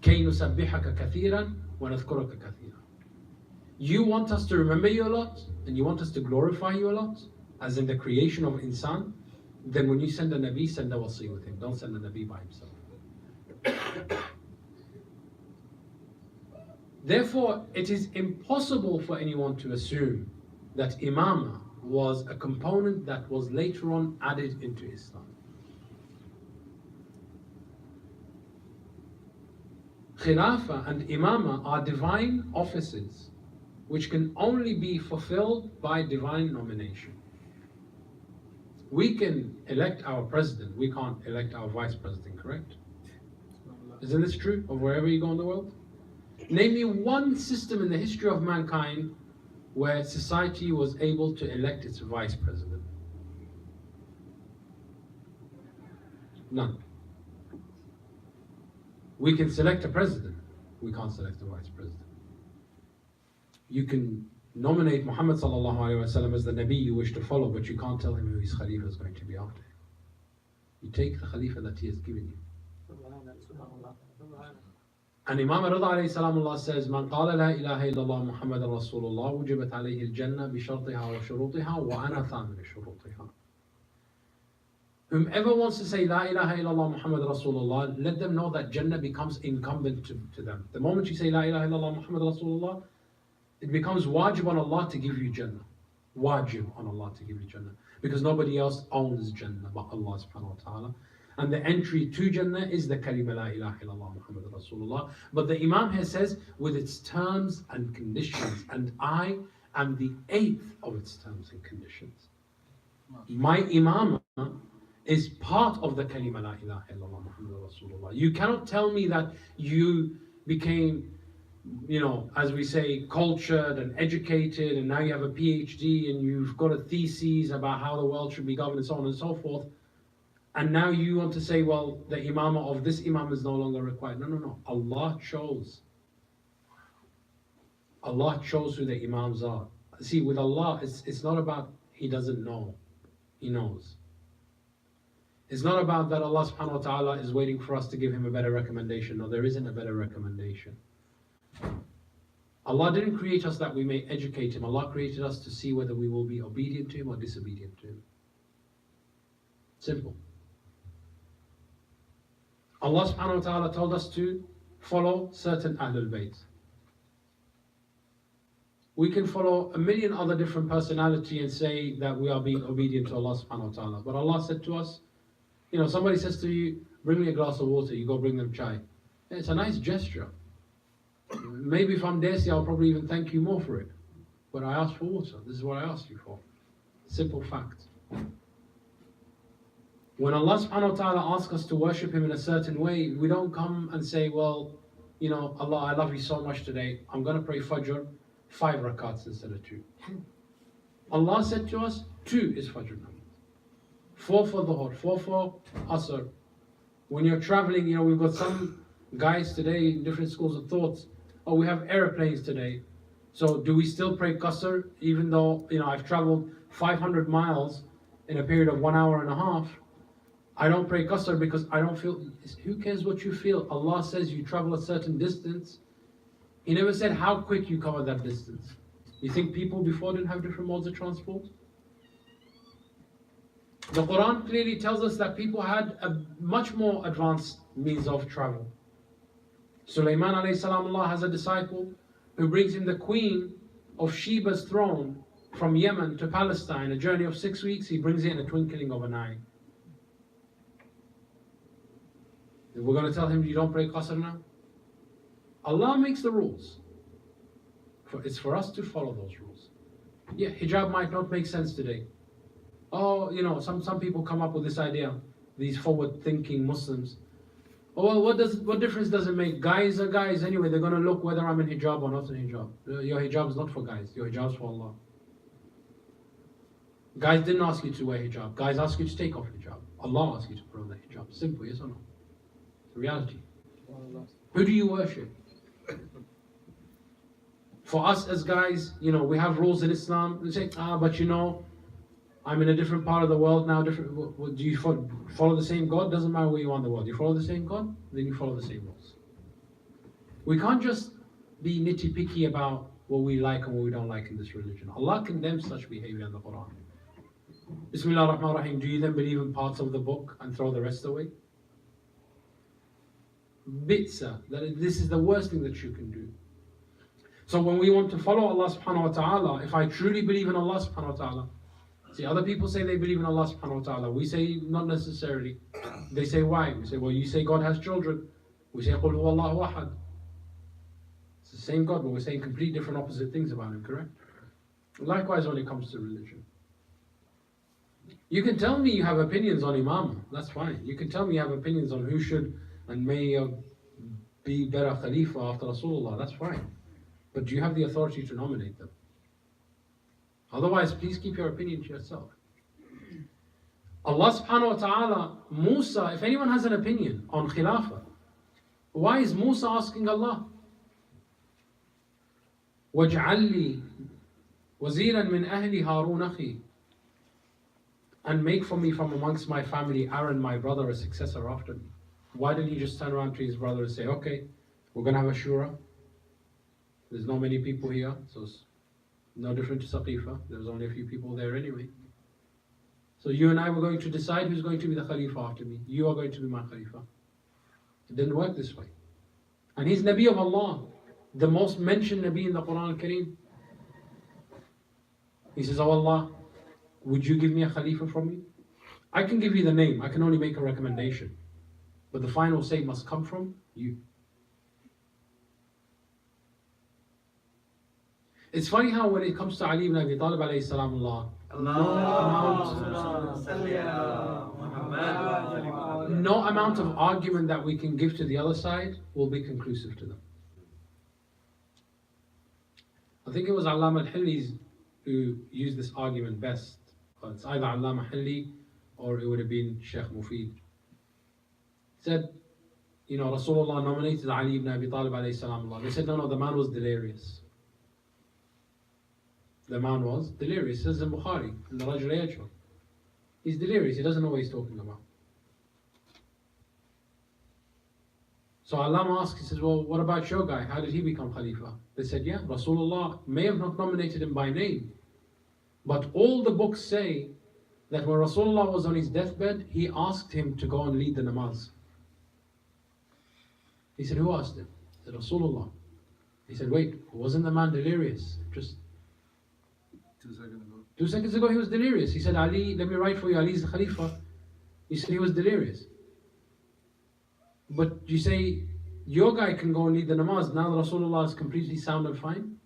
S4: كَيْ نُسَبِّحَكَ كَثِيرًا وَنَذْكُرَكَ كَثِيرًا. You want us to remember you a lot, and you want us to glorify you a lot, as in the creation of insan, then when you send a Nabi, send a wasi with him. Don't send a Nabi by himself. Therefore, it is impossible for anyone to assume that imama was a component that was later on added into Islam. Khilafah and imama are divine offices which can only be fulfilled by divine nomination. We can elect our president, we can't elect our vice president, correct? Isn't this true of wherever you go in the world? Name me one system in the history of mankind where society was able to elect its vice president. None. We can select a president, we can't select a vice president. You can nominate Muhammad sallallahu alaihi wasallam as the Nabi you wish to follow, but you can't tell him who his Khalifa is going to be after him. You take the Khalifa that he has given you. And Imam Rida alayhi salamullah says, Man qala la ilaha illallah Muhammadan Rasulullah wujibat alayhi al-jannah bi shartiha wa shurutiha wa ana thamin shurutiha. Whomever wants to say La ilaha illallah Muhammad Rasulullah, let them know that Jannah becomes incumbent to them. The moment you say La ilaha illallah Muhammad Rasulullah, it becomes wajib on Allah to give you Jannah. Wajib on Allah to give you Jannah. Because nobody else owns Jannah but Allah subhanahu wa ta'ala. And the entry to Jannah is the kalima La ilaha illallah Muhammad Rasulullah. But the Imam here says, with its terms and conditions, and I am the 8th of its terms and conditions. My Imam is part of the kalima La ilaha illallah Muhammad Rasulullah. You cannot tell me that you became, as we say, cultured and educated, and now you have a PhD and you've got a thesis about how the world should be governed and so on and so forth. And now you want to say, well, the imamah of this imam is no longer required. No. Allah chose. Allah chose who the imams are. See, with Allah, it's not about He doesn't know. He knows. It's not about that Allah subhanahu wa ta'ala is waiting for us to give Him a better recommendation. No, there isn't a better recommendation. Allah didn't create us that we may educate Him. Allah created us to see whether we will be obedient to Him or disobedient to Him. Simple. Allah subhanahu wa ta'ala told us to follow certain Ahlul Bayt. We can follow a million other different personality and say that we are being obedient to Allah subhanahu wa ta'ala. But Allah said to us, somebody says to you, bring me a glass of water, you go bring them chai. It's a nice gesture. Maybe if I'm Desi, I'll probably even thank you more for it. But I asked for water. This is what I asked you for. Simple fact. When Allah subhanahu wa ta'ala asks us to worship Him in a certain way, we don't come and say, well, Allah, I love you so much today. I'm going to pray Fajr 5 rakats instead of 2. Allah said to us, 2 is Fajr namaz. 4 for Dhuhr, 4 for Asr. When you're traveling, we've got some guys today in different schools of thoughts. Oh, we have airplanes today. So do we still pray Qasr even though, I've traveled 500 miles in a period of 1 hour and a half? I don't pray Qasr because I don't feel. Who cares what you feel? Allah says you travel a certain distance. He never said how quick you cover that distance. You think people before didn't have different modes of transport? The Quran clearly tells us that people had a much more advanced means of travel. Sulaiman alayhi salamullah has a disciple who brings him the queen of Sheba's throne from Yemen to Palestine, a journey of 6 weeks. He brings it in a twinkling of an eye. We're going to tell him you don't pray Qasr now? Allah makes the rules. It's for us to follow those rules. Yeah, hijab might not make sense today. Oh, some people come up with this idea, these forward-thinking Muslims. Oh, well, what difference does it make? Guys are guys anyway. They're going to look whether I'm in hijab or not in hijab. Your hijab is not for guys. Your hijab is for Allah. Guys didn't ask you to wear hijab. Guys asked you to take off hijab. Allah asked you to put on the hijab. Simple, yes or no? It's reality. Who do you worship? For us as guys, we have rules in Islam. We say, but I'm in a different part of the world now. Do you follow the same God? Doesn't matter where you are in the world. You follow the same God, then you follow the same rules. We can't just be nitty-picky about what we like and what we don't like in this religion. Allah condemns such behavior in the Quran. Bismillah ar-Rahman ar-Rahim. Do you then believe in parts of the book and throw the rest away? Bitsa. This is the worst thing that you can do. So when we want to follow Allah subhanahu wa ta'ala, if I truly believe in Allah subhanahu wa ta'ala, see, other people say they believe in Allah subhanahu wa ta'ala. We say not necessarily. They say why? We say, well, you say God has children. We say, Qul huwa Allahu ahad. It's the same God, but we're saying complete different opposite things about Him, correct? Likewise when it comes to religion. You can tell me you have opinions on Imam, that's fine. You can tell me you have opinions on who should and may be better Khalifa after Rasulullah, that's fine. But do you have the authority to nominate them? Otherwise, please keep your opinion to yourself. Allah subhanahu wa ta'ala, Musa, if anyone has an opinion on Khilafah, why is Musa asking Allah? وَاجْعَلْ لِي وَزِيرًا مِنْ أَهْلِ هَارُونَ أَخِي, and make for me from amongst my family Aaron, my brother, a successor after me. Why didn't he just turn around to his brother and say, okay, we're going to have a shura. There's not many people here, so it's no different to Saqifa. There's only a few people there anyway. So you and I were going to decide who's going to be the Khalifa after me. You are going to be my Khalifa. It didn't work this way. And he's Nabi of Allah, the most mentioned Nabi in the Quran al-Kareem. He says, oh Allah, would you give me a Khalifa from me? I can give you the name, I can only make a recommendation. But the final say must come from you. It's funny how when it comes to Ali ibn Abi Talib alayhi salam, no amount of argument that we can give to the other side will be conclusive to them. I think it was Allama al-Hilli who used this argument best. It's either Allama Hilli or it would have been Shaykh Mufid. Said, Rasulullah nominated Ali ibn Abi Talib alayhi salam. They said, no, the man was delirious. The man was delirious. It says in Bukhari, in the Rajul Yajhul. He's delirious, he doesn't know what he's talking about. So Allah asked, he says, well, what about your guy? How did he become Khalifa? They said, yeah, Rasulullah may have not nominated him by name, but all the books say that when Rasulullah was on his deathbed, he asked him to go and lead the namaz. He said, who asked him? He said, Rasulullah. He said, wait, wasn't the man delirious? Just
S1: 2 seconds ago.
S4: 2 seconds ago he was delirious. He said, Ali, let me write for you, Ali's the Khalifa. He said he was delirious. But you say, your guy can go and lead the namaz, now that Rasulullah is completely sound and fine?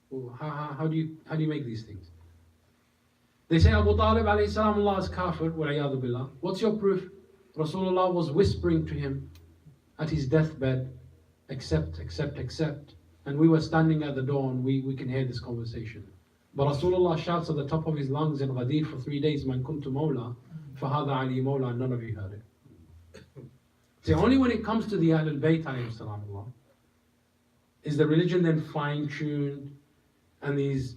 S4: Well, how do you make these things? They say Abu Talib alayhi salam, Allah is kafir, wa iyadu billah. What's your proof? Rasulullah was whispering to him at his deathbed, accept. And we were standing at the door and we can hear this conversation. But Rasulullah shouts at the top of his lungs in Ghadir for 3 days, Man kuntu mawla, fahada Ali mawla, and none of you heard it. See, only when it comes to the Ahlul Bayt alayhi salam, is the religion then fine-tuned and these,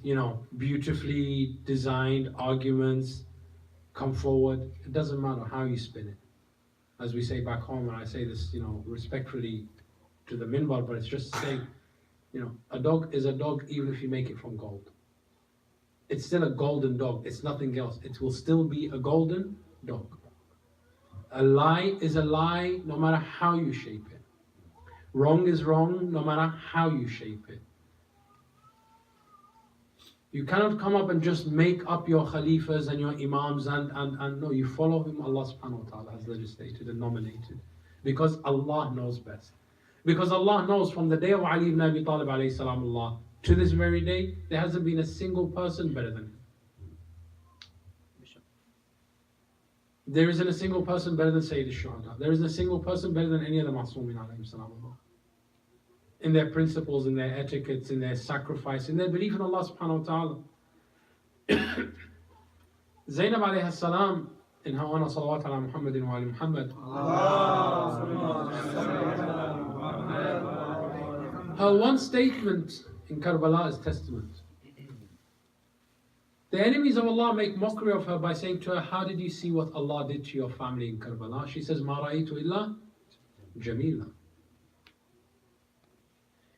S4: beautifully designed arguments come forward. It doesn't matter how you spin it. As we say back home, and I say this, respectfully to the minbar, but it's just saying, a dog is a dog even if you make it from gold. It's still a golden dog, it's nothing else. It will still be a golden dog. A lie is a lie no matter how you shape it. Wrong is wrong no matter how you shape it. You cannot come up and just make up your Khalifas and your Imams and no, you follow whom Allah subhanahu wa ta'ala has legislated and nominated. Because Allah knows best. Because Allah knows from the day of Ali ibn Abi Talib alayhi salam to this very day, there hasn't been a single person better than him. There isn't a single person better than Sayyid al-Shuhada. There isn't a single person better than any of the Ma'sumin alayhim salam. In their principles, in their etiquettes, in their sacrifice, in their belief in Allah subhanahu wa ta'ala. Zainab alayhi salam, in her honor, salawat ala Muhammadin wa ali Muhammad. Her one statement in Karbala is testament. The enemies of Allah make mockery of her by saying to her, how did you see what Allah did to your family in Karbala? She says, Ma ra'aytu illa jamila.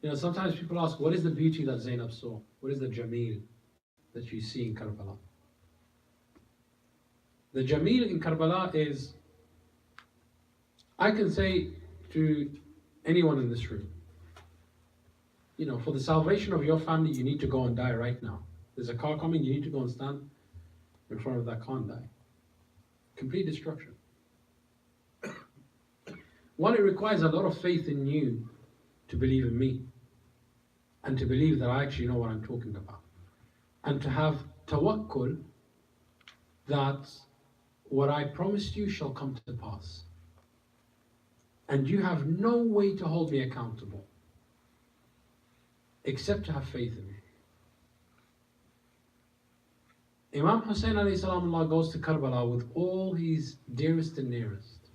S4: You know, sometimes people ask, what is the beauty that Zainab saw? What is the jameel that you see in Karbala? The jameel in Karbala is, I can say to anyone in this room, you know, for the salvation of your family, you need to go and die right now. There's a car coming, you need to go and stand in front of that car and die. Complete destruction. One, it requires a lot of faith in you to believe in me and to believe that I actually know what I'm talking about. And to have tawakkul that what I promised you shall come to pass. And you have no way to hold me accountable except to have faith in me. Imam Hussain alayhi salam goes to Karbala with all his dearest and nearest.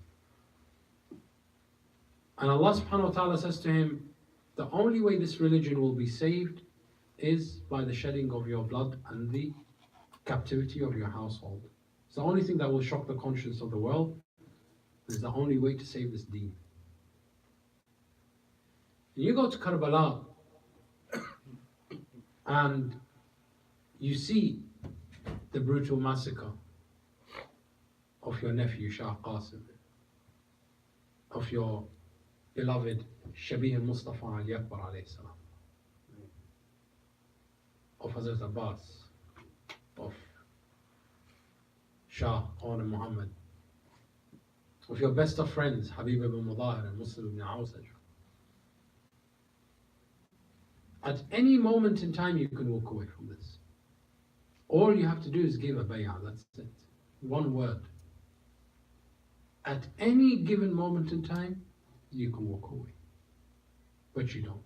S4: And Allah subhanahu wa ta'ala says to him, the only way this religion will be saved is by the shedding of your blood and the captivity of your household. It's the only thing that will shock the conscience of the world. It's the only way to save this deen. And you go to Karbala and you see the brutal massacre of your nephew Shah Qasim, of your beloved Shabih al-Mustafa Ali Akbar alayhi salam, of Hazrat Abbas, of Shah Awan Muhammad, of your best of friends Habib ibn Mudahir and Muslim ibn Awsaj. At any moment in time you can walk away from this. All you have to do is give a bay'ah, that's it. One word. At any given moment in time, you can walk away. But you don't.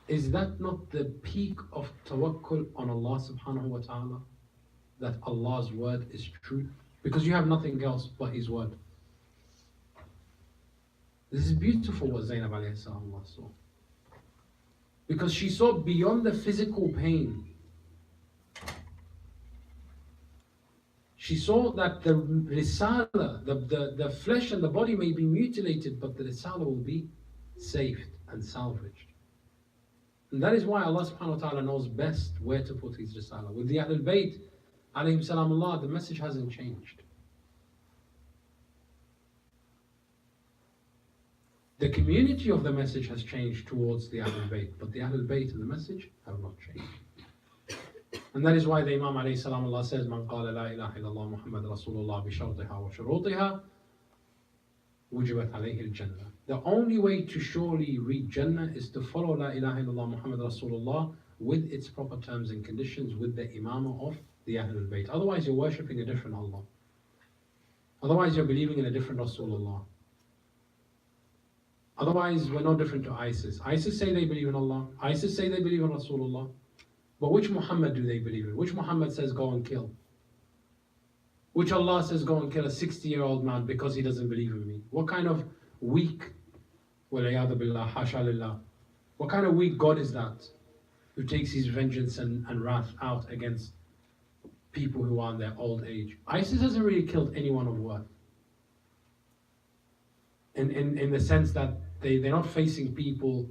S4: Is that not the peak of tawakkul on Allah subhanahu wa ta'ala? That Allah's word is true? Because you have nothing else but His word. This is beautiful what Zainab alayhi salam saw. Because she saw beyond the physical pain. She saw that the risala, the flesh and the body may be mutilated, but the risala will be saved and salvaged. And that is why Allah subhanahu wa ta'ala knows best where to put His risala. With the Ahlul Bayt, alayhim salamullah, the message hasn't changed. The community of the message has changed towards the Ahlul Bayt, but the Ahlul Bayt and the message have not changed. And that is why the Imam alayhi salam Allah says, Man qala la ilaha illallah Muhammad Rasulullah bi shartiha wa shurutiha wujibat alayhi al-Jannah. The only way to surely reach Jannah is to follow la ilaha illallah Muhammad Rasulullah with its proper terms and conditions, with the Imamah of the Ahlul Bayt. Otherwise you're worshipping a different Allah. Otherwise you're believing in a different Rasulullah. Otherwise, we're no different to ISIS. ISIS say they believe in Allah. ISIS say they believe in Rasulullah. But which Muhammad do they believe in? Which Muhammad says go and kill? Which Allah says go and kill a 60-year-old man because he doesn't believe in me? What kind of weak, walayadu billah, hasha lillah, what kind of weak God is that who takes his vengeance and wrath out against people who are in their old age? ISIS hasn't really killed anyone of worth. In the sense that they're not facing people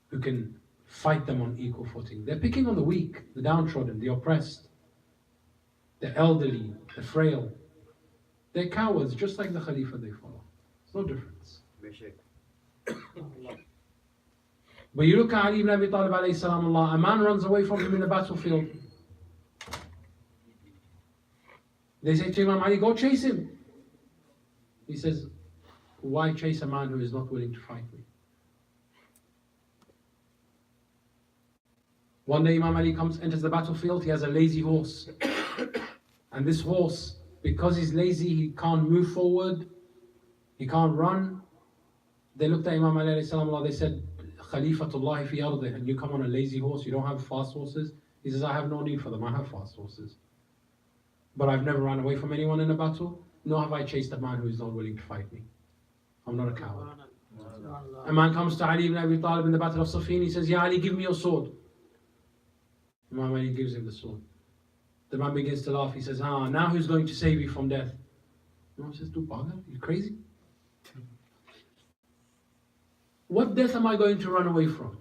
S4: who can fight them on equal footing. They're picking on the weak, the downtrodden, the oppressed, the elderly, the frail. They're cowards, just like the Khalifa they follow. There's no difference. But you look at Ali ibn Abi Talib alayhi salam, a man runs away from him in the battlefield. They say to Imam Ali, go chase him. He says, why chase a man who is not willing to fight me? One day Imam Ali enters the battlefield, he has a lazy horse. And this horse, because he's lazy, he can't move forward, he can't run. They looked at Imam Ali, they said, Khalifatullah fi ardih, and you come on a lazy horse, you don't have fast horses? He says, I have no need for them, I have fast horses. But I've never run away from anyone in a battle, nor have I chased a man who is not willing to fight me. I'm not a coward. A man comes to Ali ibn Abi Talib in the Battle of Siffin, he says, Ya Ali, give me your sword. Imam Ali gives him the sword. The man begins to laugh, he says, now who's going to save you from death? Imam says, "Tu pagal, you crazy? What death am I going to run away from?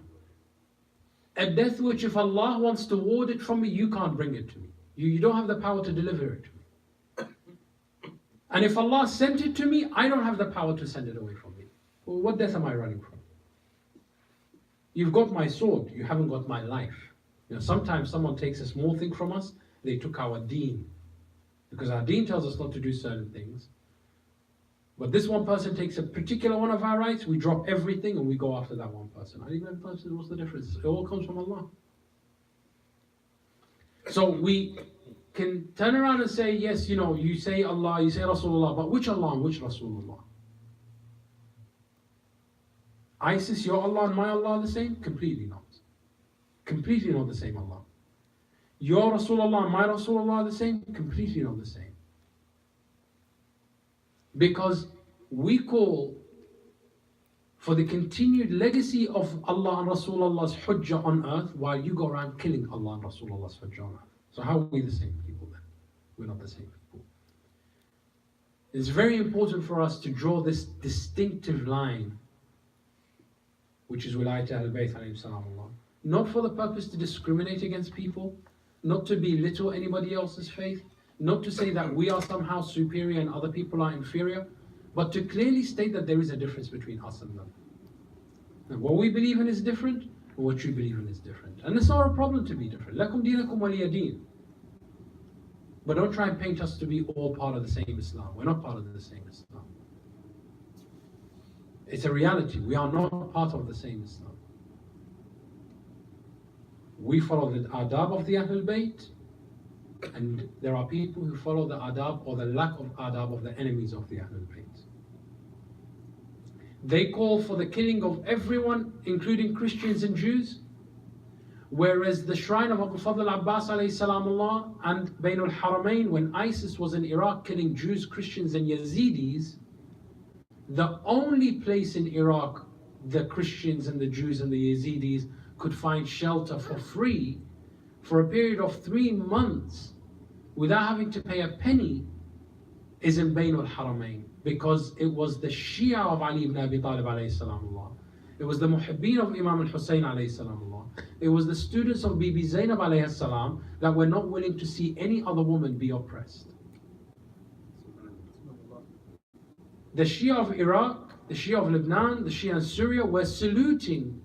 S4: A death which if Allah wants to ward it from me, you can't bring it to me. You don't have the power to deliver it to me. And if Allah sent it to me, I don't have the power to send it away from me. Well, what death am I running from? You've got my sword, you haven't got my life. Sometimes someone takes a small thing from us, they took our deen. Because our deen tells us not to do certain things. But this one person takes a particular one of our rights, we drop everything and we go after that one person. I think that person, what's the difference? It all comes from Allah. So we can turn around and say, yes, you say Allah, you say Rasulullah, but which Allah and which Rasulullah? ISIS, your Allah and my Allah are the same? Completely not. Completely not the same Allah. Your Rasulullah and my Rasulullah are the same? Completely not the same. Because we call for the continued legacy of Allah and Rasulullah's hujjah on earth while you go around killing Allah and Rasulullah's hujjah on earth. So how are we the same people then? We're not the same people. It's very important for us to draw this distinctive line, which is Wilayat Ahl-Bayt alayhim salam Allah. Not for the purpose to discriminate against people, not to belittle anybody else's faith, not to say that we are somehow superior and other people are inferior, but to clearly state that there is a difference between us and them. And what we believe in is different, and what you believe in is different. And it's not a problem to be different. Lakum dinakum waliya deen. But don't try and paint us to be all part of the same Islam. We're not part of the same Islam. It's a reality. We are not part of the same Islam. We follow the adab of the Ahlul Bayt, and there are people who follow the adab or the lack of adab of the enemies of the Ahlul Bayt. They call for the killing of everyone, including Christians and Jews, whereas the shrine of Abu Fadl Abbas alayhi salamullah and Bainul Haramain, when ISIS was in Iraq killing Jews, Christians and Yazidis, the only place in Iraq the Christians and the Jews and the Yazidis could find shelter for free for a period of 3 months without having to pay a penny is in Bainul Haramain, because it was the Shia of Ali ibn Abi Talib alayhi salamullah. It was the Muhibbeen of Imam al-Hussain alayhi salamullah. It was the students of Bibi Zainab alayhi salam that were not willing to see any other woman be oppressed. The Shia of Iraq, the Shia of Lebanon, the Shia in Syria were saluting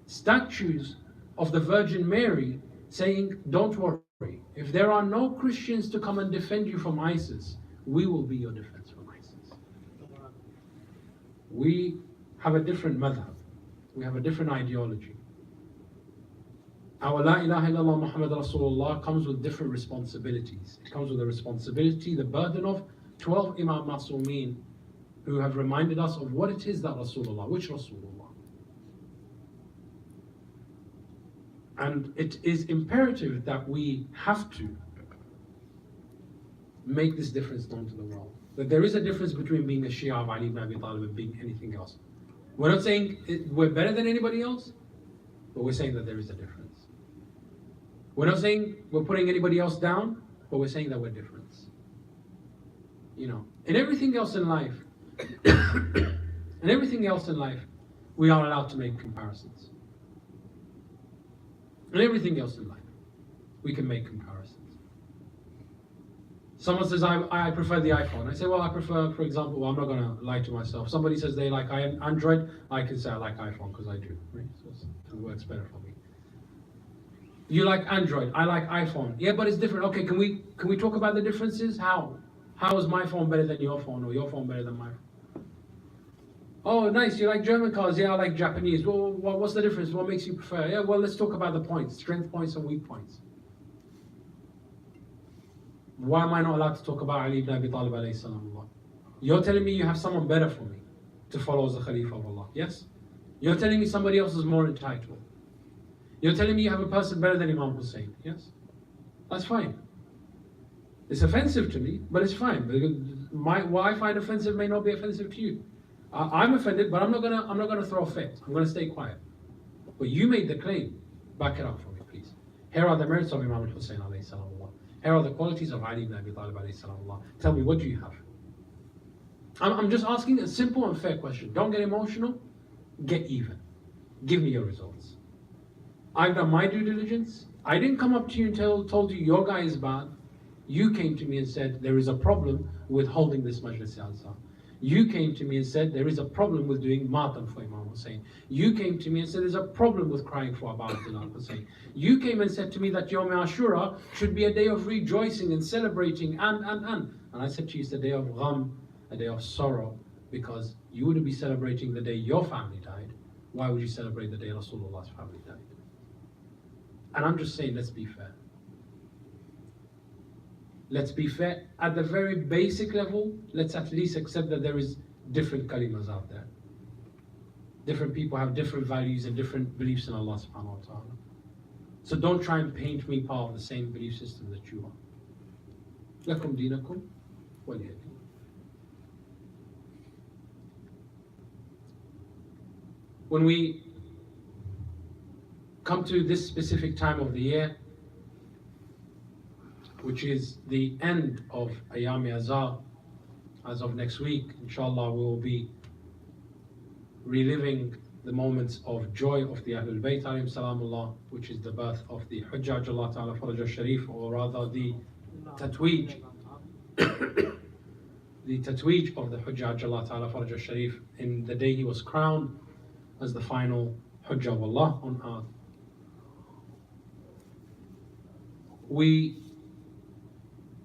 S4: statues of the Virgin Mary, saying, don't worry, if there are no Christians to come and defend you from ISIS, we will be your defense from ISIS. We have a different madhab. We have a different ideology. Our La ilaha illallah Muhammad Rasulullah comes with different responsibilities. It comes with the responsibility, the burden of 12 Imam Masumeen who have reminded us of what it is that Rasulullah, which Rasulullah. And it is imperative that we have to make this difference known to the world. That there is a difference between being a Shia of Ali ibn Abi Talib and being anything else. We're not saying we're better than anybody else, but we're saying that there is a difference. We're not saying we're putting anybody else down, but we're saying that we're different. In everything else in life, we are allowed to make comparisons. And everything else in life, we can make comparisons. Someone says, I prefer the iPhone. I say, well, I prefer, for example, I'm not going to lie to myself. Somebody says they like Android. I can say I like iPhone because I do. Right? So it works better for me. You like Android. I like iPhone. Yeah, but it's different. Okay, can we talk about the differences? How? How is my phone better than your phone, or your phone better than my phone? Oh, nice. You like German cars? Yeah, I like Japanese. Well, what's the difference? What makes you prefer? Yeah, well, let's talk about the points, strength points and weak points. Why am I not allowed to talk about Ali ibn Abi Talib alayhi salam? You're telling me you have someone better for me to follow as the Khalifa of Allah. Yes? You're telling me somebody else is more entitled. You're telling me you have a person better than Imam Hussain. Yes? That's fine. It's offensive to me, but it's fine. What I find offensive may not be offensive to you. I'm offended, but I'm not gonna throw a fit. I'm gonna stay quiet. But you made the claim. Back it up for me, please. Here are the merits of Imam Hussain alayhi salam. Here are the qualities of Ali ibn Abi Talib alayhi salam. Tell me, what do you have? I'm just asking a simple and fair question. Don't get emotional. Get even. Give me your results. I've done my due diligence. I didn't come up to you and told you your guy is bad. You came to me and said there is a problem with holding this Majlis al-Ansar. You came to me and said there is a problem with doing matam for Imam Hussain. You came to me and said there's a problem with crying for Abu Abdullah Hussain. You came and said to me that Yawm Ashura should be a day of rejoicing and celebrating and. And I said to you it's a day of gham, a day of sorrow, because you wouldn't be celebrating the day your family died. Why would you celebrate the day Rasulullah's family died? And I'm just saying, let's be fair. Let's be fair. At the very basic level, let's at least accept that there is different kalimas out there. Different people have different values and different beliefs in Allah subhanahu wa ta'ala. So don't try and paint me part of the same belief system that you are. Lakum dinakum waliyadin. When we come to this specific time of the year, which is the end of Ayam Azar, as of next week, inshallah, we will be reliving the moments of joy of the Ahlul Bayt alayhim salamullah, which is the birth of the Hujjaj Allah Ta'ala Faraj al-Sharif, or rather the Tatweej, the Tatweej of the Hujjaj Allah Ta'ala Faraj al-Sharif in the day he was crowned as the final Hujjah of Allah on earth. We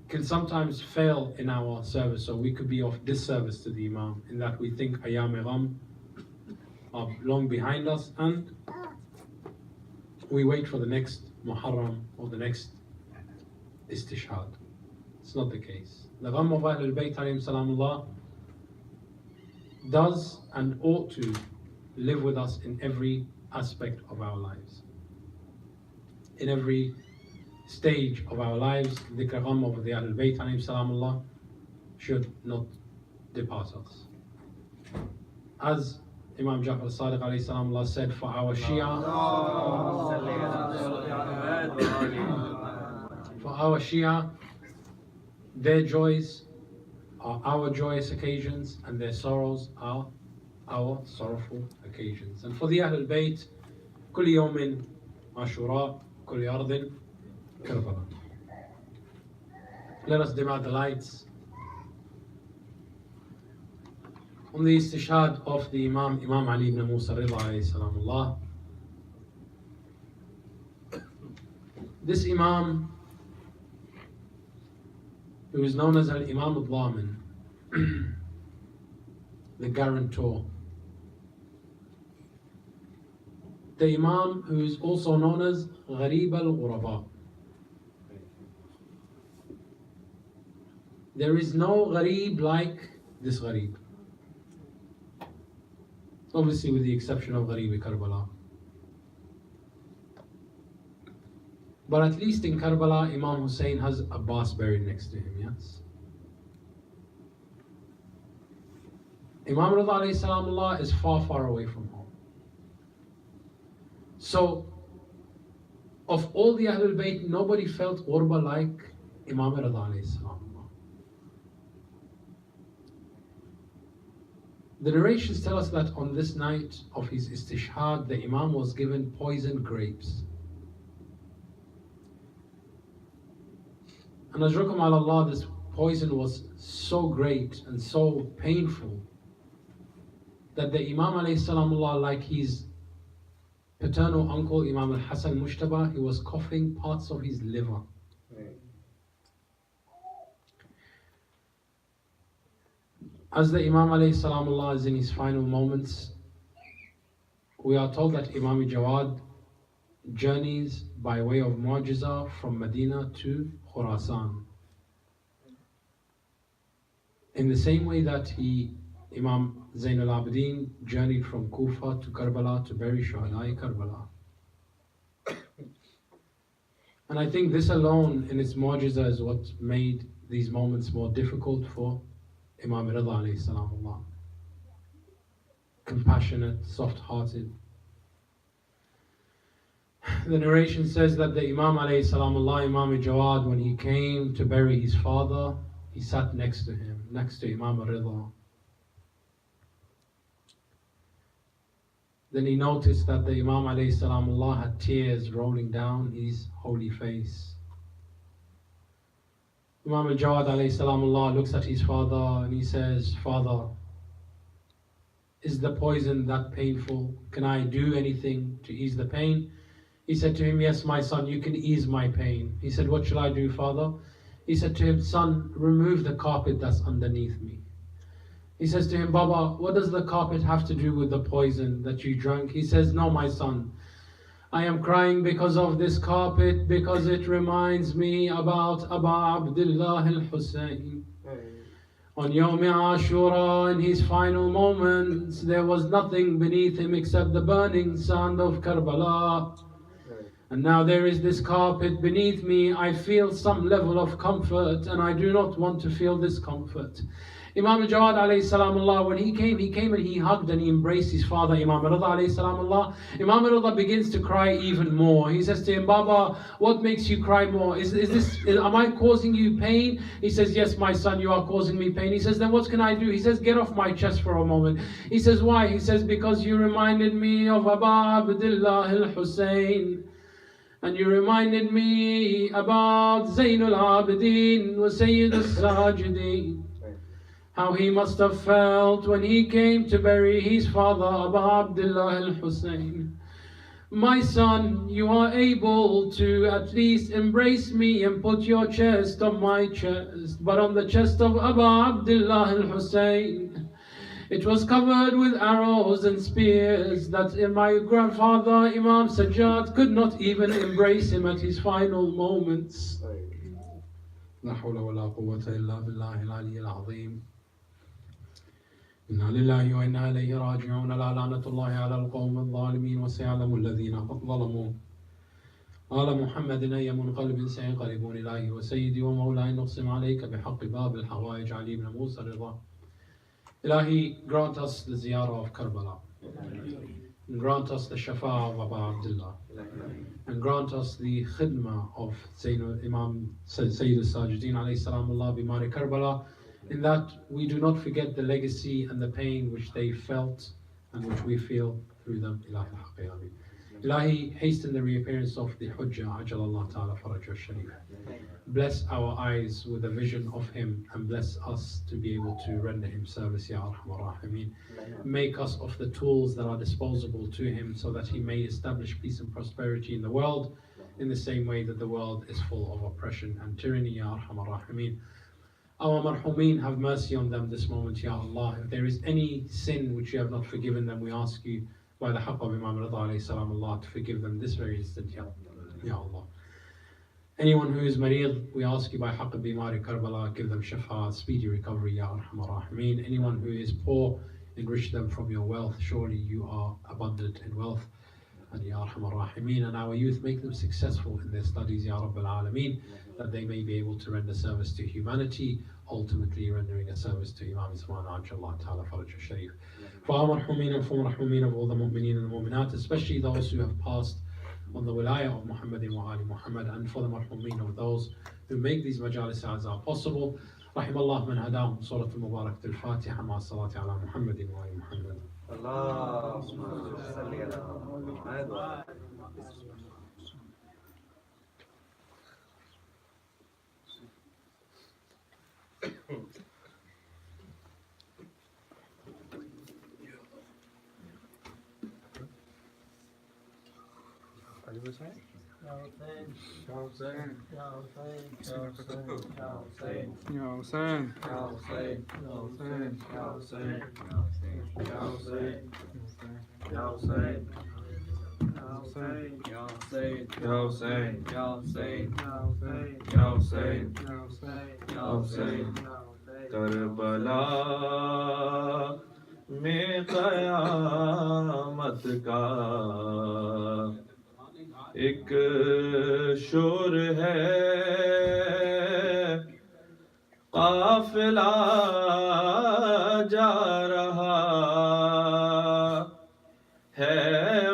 S4: can sometimes fail in our service, so we could be of disservice to the Imam in that we think Ayam Gham are long behind us and we wait for the next Muharram or the next Istishhad. It's not the case. The Gham of Ahlul Bayt alayhim salamullah does and ought to live with us in every aspect of our lives. In every stage of our lives, the Gham of the Ahlul Bayt alayhim salamullah should not depart us. As Imam Jafar al-Sadiq alayhi salamullah said, for our Shia, their joys are our joyous occasions and their sorrows are our sorrowful occasions. And for the Ahlul Bayt, كل يوم عاشوراء كل أرض Karbala. Let us dim out the lights on the istishhad of the Imam Ali ibn Musa Rida alayhi salamullah. This Imam, who is known as Al-Imam al-Dhamin, the guarantor. The Imam who is also known as Gharib al-Ghuraba. There is no Gharib like this Gharib. Obviously with the exception of Gharib Karbala. But at least in Karbala, Imam Hussain has Abbas buried next to him, yes? Imam Rida alayhi salamullah is far, far away from home. So, of all the Ahlul Bayt, nobody felt ghurba like Imam Rida alayhi salamullah. The narrations tell us that on this night of his istishhad, the Imam was given poisoned grapes. And Ajrakum ala Allah, this poison was so great and so painful that the Imam alayhi salamullah, like his paternal uncle Imam al-Hasan Mushtaba, he was coughing parts of his liver. As the Imam alayhi salamullah is in his final moments, we are told that Imam Jawad journeys by way of Mu'jiza from Medina to Khurasan. In the same way that Imam Zain al-Abidin journeyed from Kufa to Karbala to bury Shuhada'i Karbala. And I think this alone in its Mu'jiza is what made these moments more difficult for Imam Rida alayhi salamullah. compassionate, soft-hearted. The narration says that the Imam alayhi salamullah, Imam Jawad, when he came to bury his father, he sat next to him, next to Imam Rida. Then he noticed that the Imam alayhi salamullah had tears rolling down his holy face. Imam al-Jawad alayhi salamullah looks at his father and he says, "Father, is the poison that painful? Can I do anything to ease the pain?" He said to him, "Yes, my son, you can ease my pain." He said, "What shall I do, father?" He said to him, "Son, remove the carpet that's underneath me." He says to him, "Baba, what does the carpet have to do with the poison that you drank?" He says, "No, my son, I am crying because of this carpet, because it reminds me about Aba Abdullah al-Hussain. On Yawm Ashura, in his final moments, there was nothing beneath him except the burning sand of Karbala. And now there is this carpet beneath me. I feel some level of comfort, and I do not want to feel discomfort." Imam al-Jawad alayhi salamullah, when he came and he hugged and he embraced his father, Imam Rida alayhi salamullah. Imam Rida begins to cry even more. He says to him, "Baba, what makes you cry more? Am I causing you pain?" He says, "Yes, my son, you are causing me pain." He says, "Then what can I do?" He says, "Get off my chest for a moment." He says, "Why?" He says, "Because you reminded me of Aba Abdullah al-Hussain. And you reminded me about Zainul Abidin wa Sayyid al-Sajidin. How he must have felt when he came to bury his father, Abu Abdullah al-Hussain. My son, you are able to at least embrace me and put your chest on my chest, but on the chest of Abu Abdullah al-Hussain, it was covered with arrows and spears that my grandfather, Imam Sajjad, could not even embrace him at his final moments." لا حول ولا قوة إلا بالله العلي العظيم. إنا لله وإنا إليه راجعون. لا لعنة الله على القوم الظالمين وسيعلم الذين قد ظلموا آل محمد أي منقلب سينقلبون إليه. وسيدي ومولاي نقسم عليك بحق باب الحوائج علي بن موسى رضا. Ilahi, grant us the ziyarah of Karbala, and grant us the shafa of Abu Abdullah, and grant us the khidmah of Imam Sayyid al-Sajidin alayhi salamullah bimari Karbala, in that we do not forget the legacy and the pain which they felt and which we feel through them. Ilahi al-Haqi. Ilahi, hasten the reappearance of the Hujjah, Ajalallah Ta'ala Faraj al-Sharif. Bless our eyes with a vision of him, and bless us to be able to render him service, Ya Arhamar Rahimeen. Make us of the tools that are disposable to him, so that he may establish peace and prosperity in the world, in the same way that the world is full of oppression and tyranny, Ya Arhamar Rahimeen. Our marhumeen, have mercy on them this moment, Ya Allah. If there is any sin which you have not forgiven them, we ask you by the haqq of Imam Rida alayhi salamullah to forgive them this very instant, Ya Allah. Anyone who is mareed, we ask you by haqq bimari Karbala, give them shafa, speedy recovery, Ya Arhamar Rahimeen. Anyone who is poor, enrich them from your wealth. Surely you are abundant in wealth. And Ya Arhamar Rahimeen, and our youth, make them successful in their studies, Ya Rabbil Alameen, that they may be able to render service to humanity, ultimately rendering a service to Imam Ismail Ajallah Ta'ala Faraj al-Sharif. For our marhumeen and for marhumeen of all the mu'mineen and the mu'minat, especially those who have passed on the wilayah of Muhammadin wa Ali Muhammad, and for the marhumeen of those who make these majalis azar possible. رحم الله من هداهم سورة المباركة الفاتحة مع الصلاة على محمد وآل محمد.
S2: اللهم صل على محمد.
S5: करबला में क़यामत का एक शोर है, काफ़िला जा रहा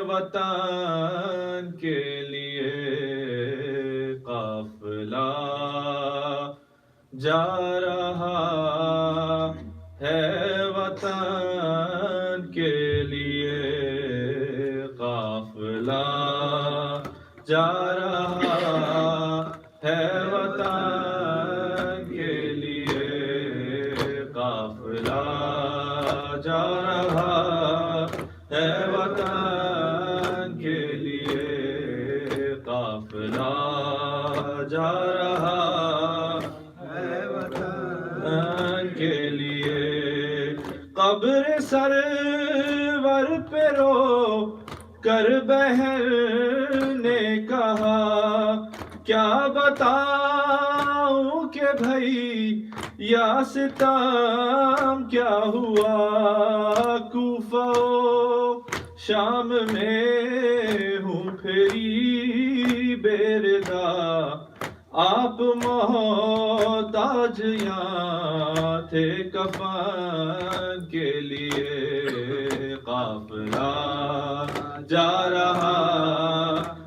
S5: وطن کے لیے قافلہ جا رہا ہے وطن کے لیے قافلہ جا رہا ہے وطن کے لیے قافلہ جا رہا ہے وطن کے لیے قافلہ جا رہا ہے وطن کے لیے قبر سرور پہ رو کر بہن نے کہا کیا بتاؤں کہ بھائی یا ستم کیا ہوا کوفہ و شام میں ہوں پھری بے رضا آپ محتاج یہاں تھے کفن کے لیے قافلہ جا رہا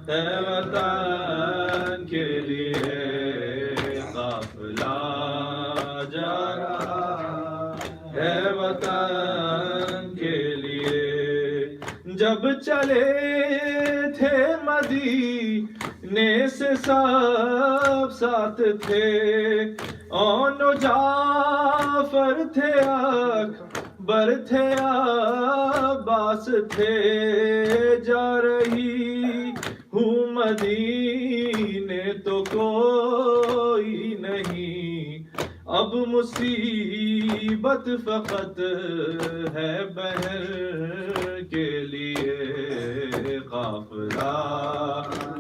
S5: ہے وطن کے لیے قافلہ جا رہا ہے وطن کے لیے جب چلے تھے مدینے سے سب ساتھ تھے اون و جعفر تھے اکبر تھے عباس تھے جا رہی ہوں مدینے تو کوئی نہیں اب مصیبت فقط ہے بہر کے لیے قافلہ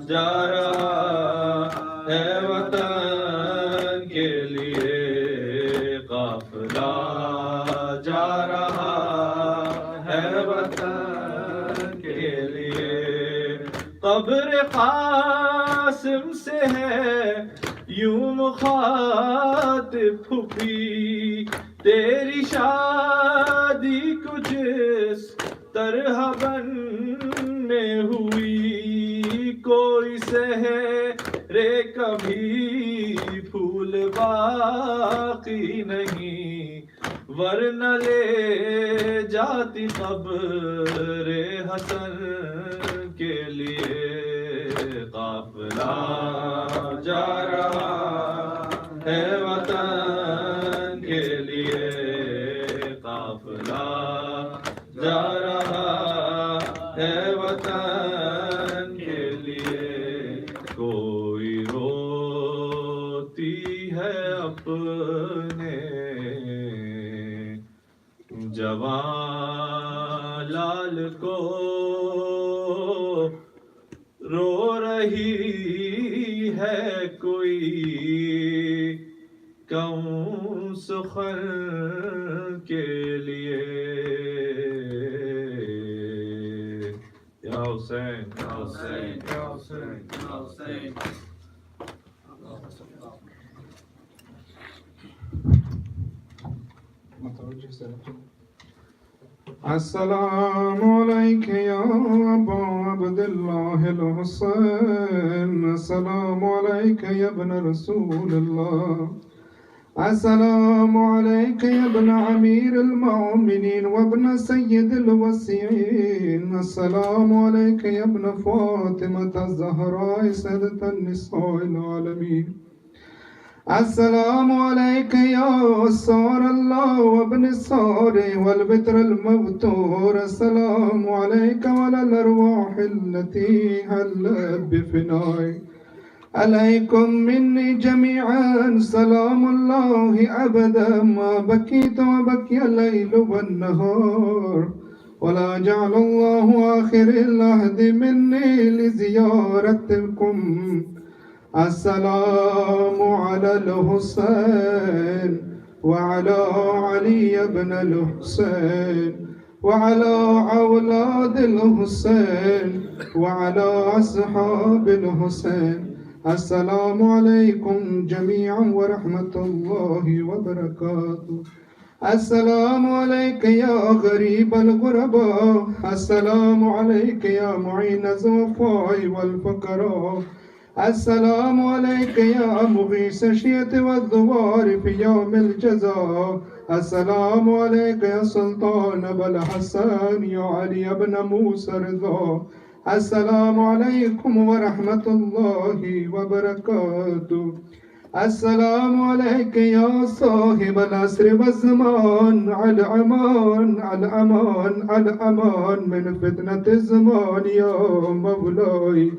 S5: جا رہا ہے وطن کے لیے قافلہ جا رہا ہے وطن کے لیے قبر قاسم سے ہے یوں مخاطب پھوپھی تیری شادی کچھ اس طرح بننے ہوئی کوئی سہرے کبھی پھول باقی نہیں ورنہ لے جاتی قبر حسن کے لیے قافلہ جا رہا ہے وطن کے لیے قافلہ جا رہا ہے وطن کے لیے کوئی روتی ہے اپنے جوان لال کو رو رہی ہے کوئی کون سخن کے لیے یا حسین یا حسین یا حسین یا حسین
S6: السلام عليك يا أبا عبد الله الحسين السلام عليك يا ابن رسول الله السلام عليك يا ابن أمير المؤمنين وابن سيد الوسيين السلام عليك يا ابن فاطمة الزهراء سيدة النساء العالمين السلام عليك يا سار الله وابن السار والبتر المبتور السلام عليك وعلى الأرواح التي هلت بفنائك عليكم مني جميعا سلام الله أبدا ما بكيت وبكي الليل والنهار ولا جعل الله آخر العهد مني لزيارتكم السلام على الحسين وعلى علي بن الحسين وعلى أولاد الحسين وعلى أصحاب الحسين السلام عليكم جميعا ورحمة الله وبركاته السلام عليك يا غريب الغرباء السلام عليك يا معين الضعفاء والفقراء السلام عليك يا مغيث الشية والذوار في يوم الجزاء السلام عليك يا سلطان أبا الحسن يا علي بن موسى رضا السلام عليكم ورحمة الله وبركاته السلام عليك يا صاحب العصر والزمان الأمان الأمان الأمان من فتنة الزمان يا مولاي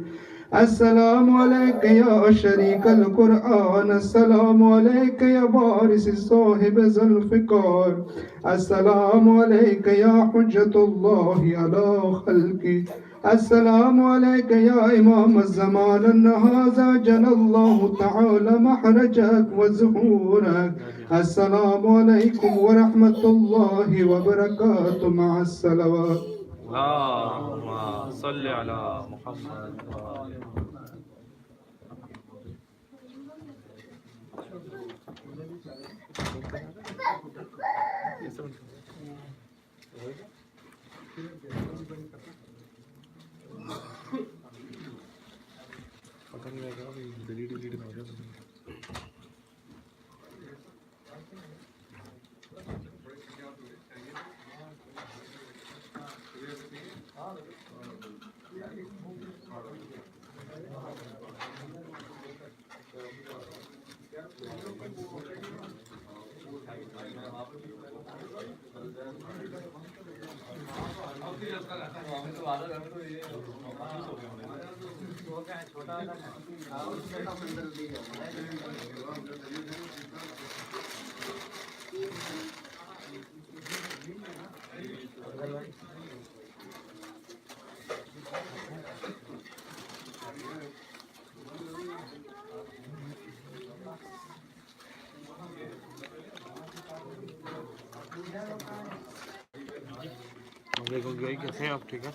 S6: السلام عليك يا شريك القرآن السلام عليك يا وارث صاحب ذا الفقار السلام عليك يا حجة الله على خلقه السلام عليك يا إمام الزمان أن هذا جل الله تعالى محرجك وزهورك السلام عليكم ورحمة الله وبركاته مع الصلوات
S5: اللهم صل على محمد وآل محمد. कैसे हैं आप? ठीक है।